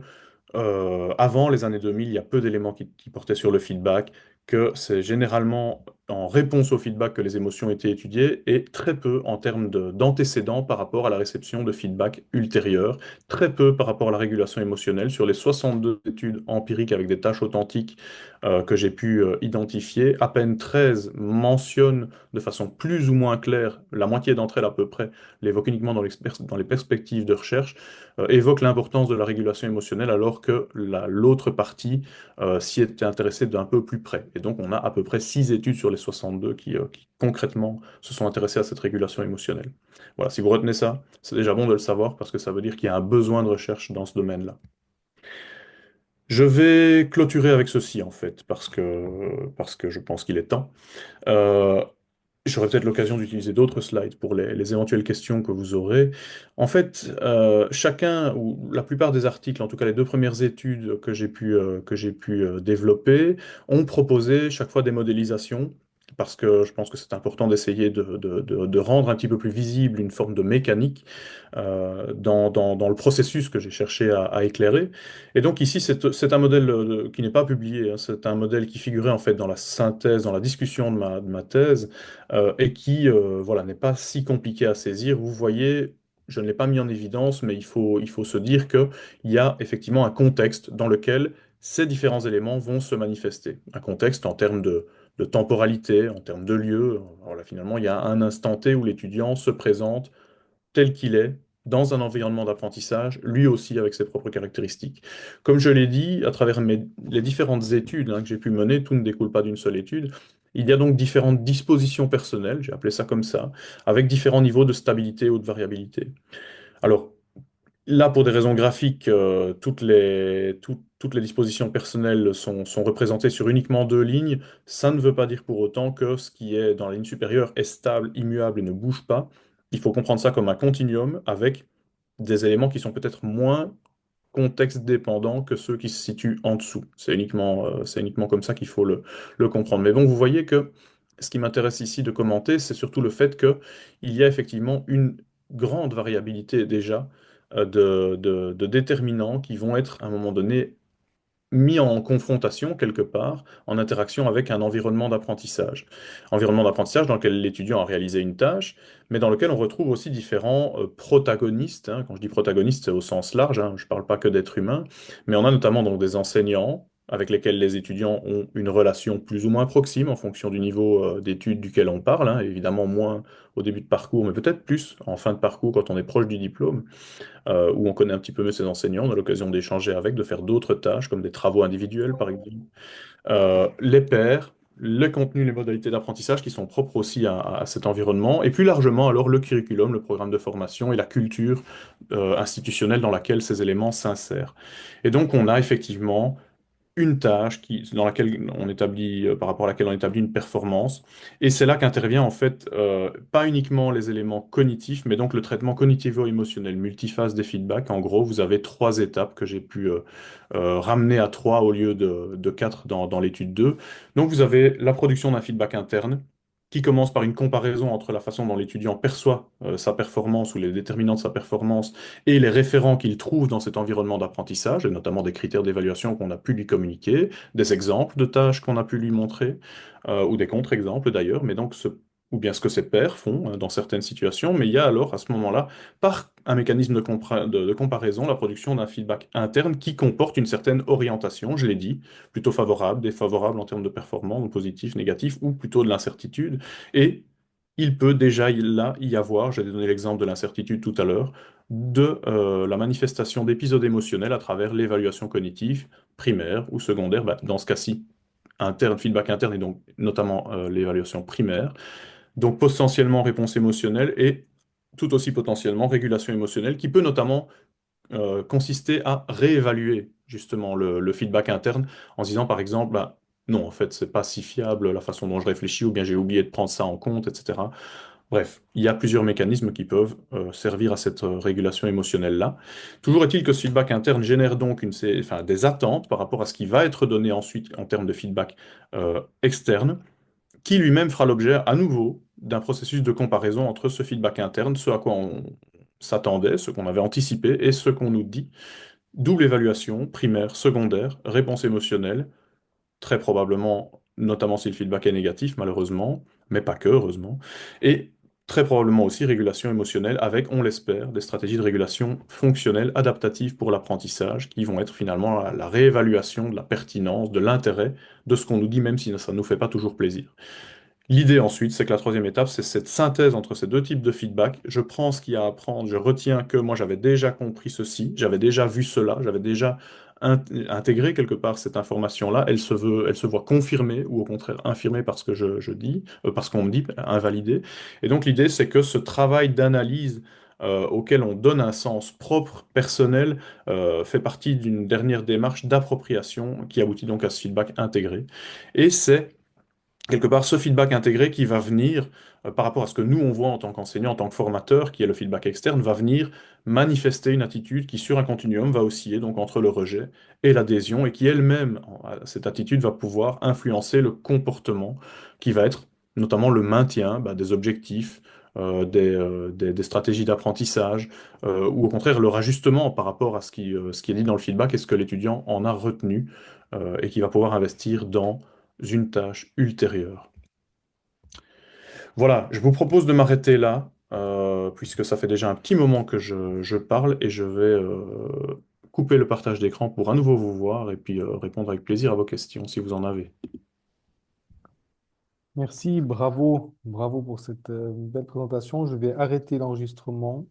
avant les années 2000, il y a peu d'éléments qui portaient sur le feedback, que c'est généralement en réponse au feedback que les émotions étaient étudiées et très peu en termes d'antécédents par rapport à la réception de feedback ultérieur, très peu par rapport à la régulation émotionnelle. Sur les 62 études empiriques avec des tâches authentiques que j'ai pu identifier, à peine 13 mentionnent de façon plus ou moins claire, la moitié d'entre elles à peu près l'évoquent uniquement dans les perspectives de recherche, évoque l'importance de la régulation émotionnelle alors que l'autre partie s'y était intéressée d'un peu plus près. Et donc on a à peu près 6 études sur les 62 qui concrètement se sont intéressées à cette régulation émotionnelle. Voilà, si vous retenez ça, c'est déjà bon de le savoir parce que ça veut dire qu'il y a un besoin de recherche dans ce domaine-là. Je vais clôturer avec ceci en fait, parce que je pense qu'il est temps. Euh, J'aurai peut-être l'occasion d'utiliser d'autres slides pour les éventuelles questions que vous aurez. En fait, chacun, ou la plupart des articles, en tout cas les deux premières études que j'ai pu développer, ont proposé chaque fois des modélisations, parce que je pense que c'est important d'essayer de rendre un petit peu plus visible une forme de mécanique dans le processus que j'ai cherché à éclairer. Et donc ici, c'est un modèle qui n'est pas publié, hein, c'est un modèle qui figurait en fait dans la synthèse, dans la discussion de ma thèse et qui voilà, n'est pas si compliqué à saisir. Vous voyez, je ne l'ai pas mis en évidence, mais il faut se dire qu'il y a effectivement un contexte dans lequel ces différents éléments vont se manifester. Un contexte en termes de temporalité, en termes de lieu. Voilà, finalement, il y a un instant T où l'étudiant se présente tel qu'il est, dans un environnement d'apprentissage, lui aussi avec ses propres caractéristiques. Comme je l'ai dit, à travers les différentes études que j'ai pu mener, tout ne découle pas d'une seule étude. Il y a donc différentes dispositions personnelles, j'ai appelé ça comme ça, avec différents niveaux de stabilité ou de variabilité. Alors, là, pour des raisons graphiques, toutes les dispositions personnelles sont représentées sur uniquement deux lignes. Ça ne veut pas dire pour autant que ce qui est dans la ligne supérieure est stable, immuable et ne bouge pas. Il faut comprendre ça comme un continuum avec des éléments qui sont peut-être moins contexte dépendant que ceux qui se situent en dessous. C'est uniquement comme ça qu'il faut le comprendre. Mais bon, vous voyez que ce qui m'intéresse ici de commenter, c'est surtout le fait qu'il y a effectivement une grande variabilité déjà de déterminants qui vont être à un moment donné mis en confrontation quelque part, en interaction avec un environnement d'apprentissage. Environnement d'apprentissage dans lequel l'étudiant a réalisé une tâche, mais dans lequel on retrouve aussi différents protagonistes, hein. Quand je dis protagonistes, c'est au sens large, hein. Je ne parle pas que d'êtres humains, mais on a notamment donc des enseignants avec lesquels les étudiants ont une relation plus ou moins proxime en fonction du niveau d'études duquel on parle, hein. Évidemment moins au début de parcours, mais peut-être plus en fin de parcours quand on est proche du diplôme où on connaît un petit peu mieux ses enseignants, on a l'occasion d'échanger avec, de faire d'autres tâches, comme des travaux individuels par exemple. Les pairs, les contenus, les modalités d'apprentissage qui sont propres aussi à cet environnement, et plus largement alors le curriculum, le programme de formation et la culture institutionnelle dans laquelle ces éléments s'insèrent. Et donc on a effectivement une tâche dans laquelle on établit, par rapport à laquelle on établit une performance. Et c'est là qu'intervient en fait pas uniquement les éléments cognitifs, mais donc le traitement cognitivo-émotionnel, multiphase des feedbacks. En gros, vous avez trois étapes que j'ai pu ramener à trois au lieu de quatre dans l'étude 2. Donc vous avez la production d'un feedback interne qui commence par une comparaison entre la façon dont l'étudiant perçoit sa performance ou les déterminants de sa performance et les référents qu'il trouve dans cet environnement d'apprentissage, et notamment des critères d'évaluation qu'on a pu lui communiquer, des exemples de tâches qu'on a pu lui montrer, ou des contre-exemples d'ailleurs, mais donc ou bien ce que ses pairs font dans certaines situations, mais il y a alors à ce moment-là, par un mécanisme de comparaison, la production d'un feedback interne qui comporte une certaine orientation, je l'ai dit, plutôt favorable, défavorable en termes de performance, ou positif, négatif, ou plutôt de l'incertitude. Et il peut déjà là y avoir, j'ai donné l'exemple de l'incertitude tout à l'heure, de la manifestation d'épisodes émotionnels à travers l'évaluation cognitive primaire ou secondaire, bah, dans ce cas-ci, interne, feedback interne et donc notamment l'évaluation primaire. Donc potentiellement réponse émotionnelle et tout aussi potentiellement régulation émotionnelle qui peut notamment consister à réévaluer justement le feedback interne en se disant par exemple, bah, non, en fait, c'est pas si fiable la façon dont je réfléchis ou bien j'ai oublié de prendre ça en compte, etc. Bref, il y a plusieurs mécanismes qui peuvent servir à cette régulation émotionnelle-là. Toujours est-il que ce feedback interne génère donc enfin, des attentes par rapport à ce qui va être donné ensuite en termes de feedback externe qui lui-même fera l'objet à nouveau d'un processus de comparaison entre ce feedback interne, ce à quoi on s'attendait, ce qu'on avait anticipé, et ce qu'on nous dit. Double évaluation, primaire, secondaire, réponse émotionnelle, très probablement, notamment si le feedback est négatif, malheureusement, mais pas que, heureusement, et très probablement aussi régulation émotionnelle avec, on l'espère, des stratégies de régulation fonctionnelles adaptatives pour l'apprentissage, qui vont être finalement la réévaluation de la pertinence, de l'intérêt de ce qu'on nous dit, même si ça ne nous fait pas toujours plaisir. L'idée ensuite, c'est que la troisième étape, c'est cette synthèse entre ces deux types de feedback. Je prends ce qu'il y a à apprendre, je retiens que moi j'avais déjà compris ceci, j'avais déjà vu cela, j'avais déjà intégré quelque part cette information-là. Elle se voit confirmée ou au contraire infirmée par ce que je dis, parce qu'on me dit, invalidée. Et donc l'idée, c'est que ce travail d'analyse auquel on donne un sens propre, personnel, fait partie d'une dernière démarche d'appropriation qui aboutit donc à ce feedback intégré. Et c'est quelque part ce feedback intégré qui va venir, par rapport à ce que nous on voit en tant qu'enseignant, en tant que formateur, qui est le feedback externe, va venir manifester une attitude qui, sur un continuum, va osciller donc entre le rejet et l'adhésion, et qui elle-même, cette attitude va pouvoir influencer le comportement, qui va être notamment le maintien bah, des objectifs, des stratégies d'apprentissage, ou au contraire leur ajustement par rapport à ce qui est dit dans le feedback et ce que l'étudiant en a retenu, et qui va pouvoir investir dans une tâche ultérieure. Voilà, je vous propose de m'arrêter là, puisque ça fait déjà un petit moment que je parle et je vais couper le partage d'écran pour à nouveau vous voir et puis répondre avec plaisir à vos questions si vous en avez. Merci, bravo, bravo pour cette belle présentation. Je vais arrêter l'enregistrement.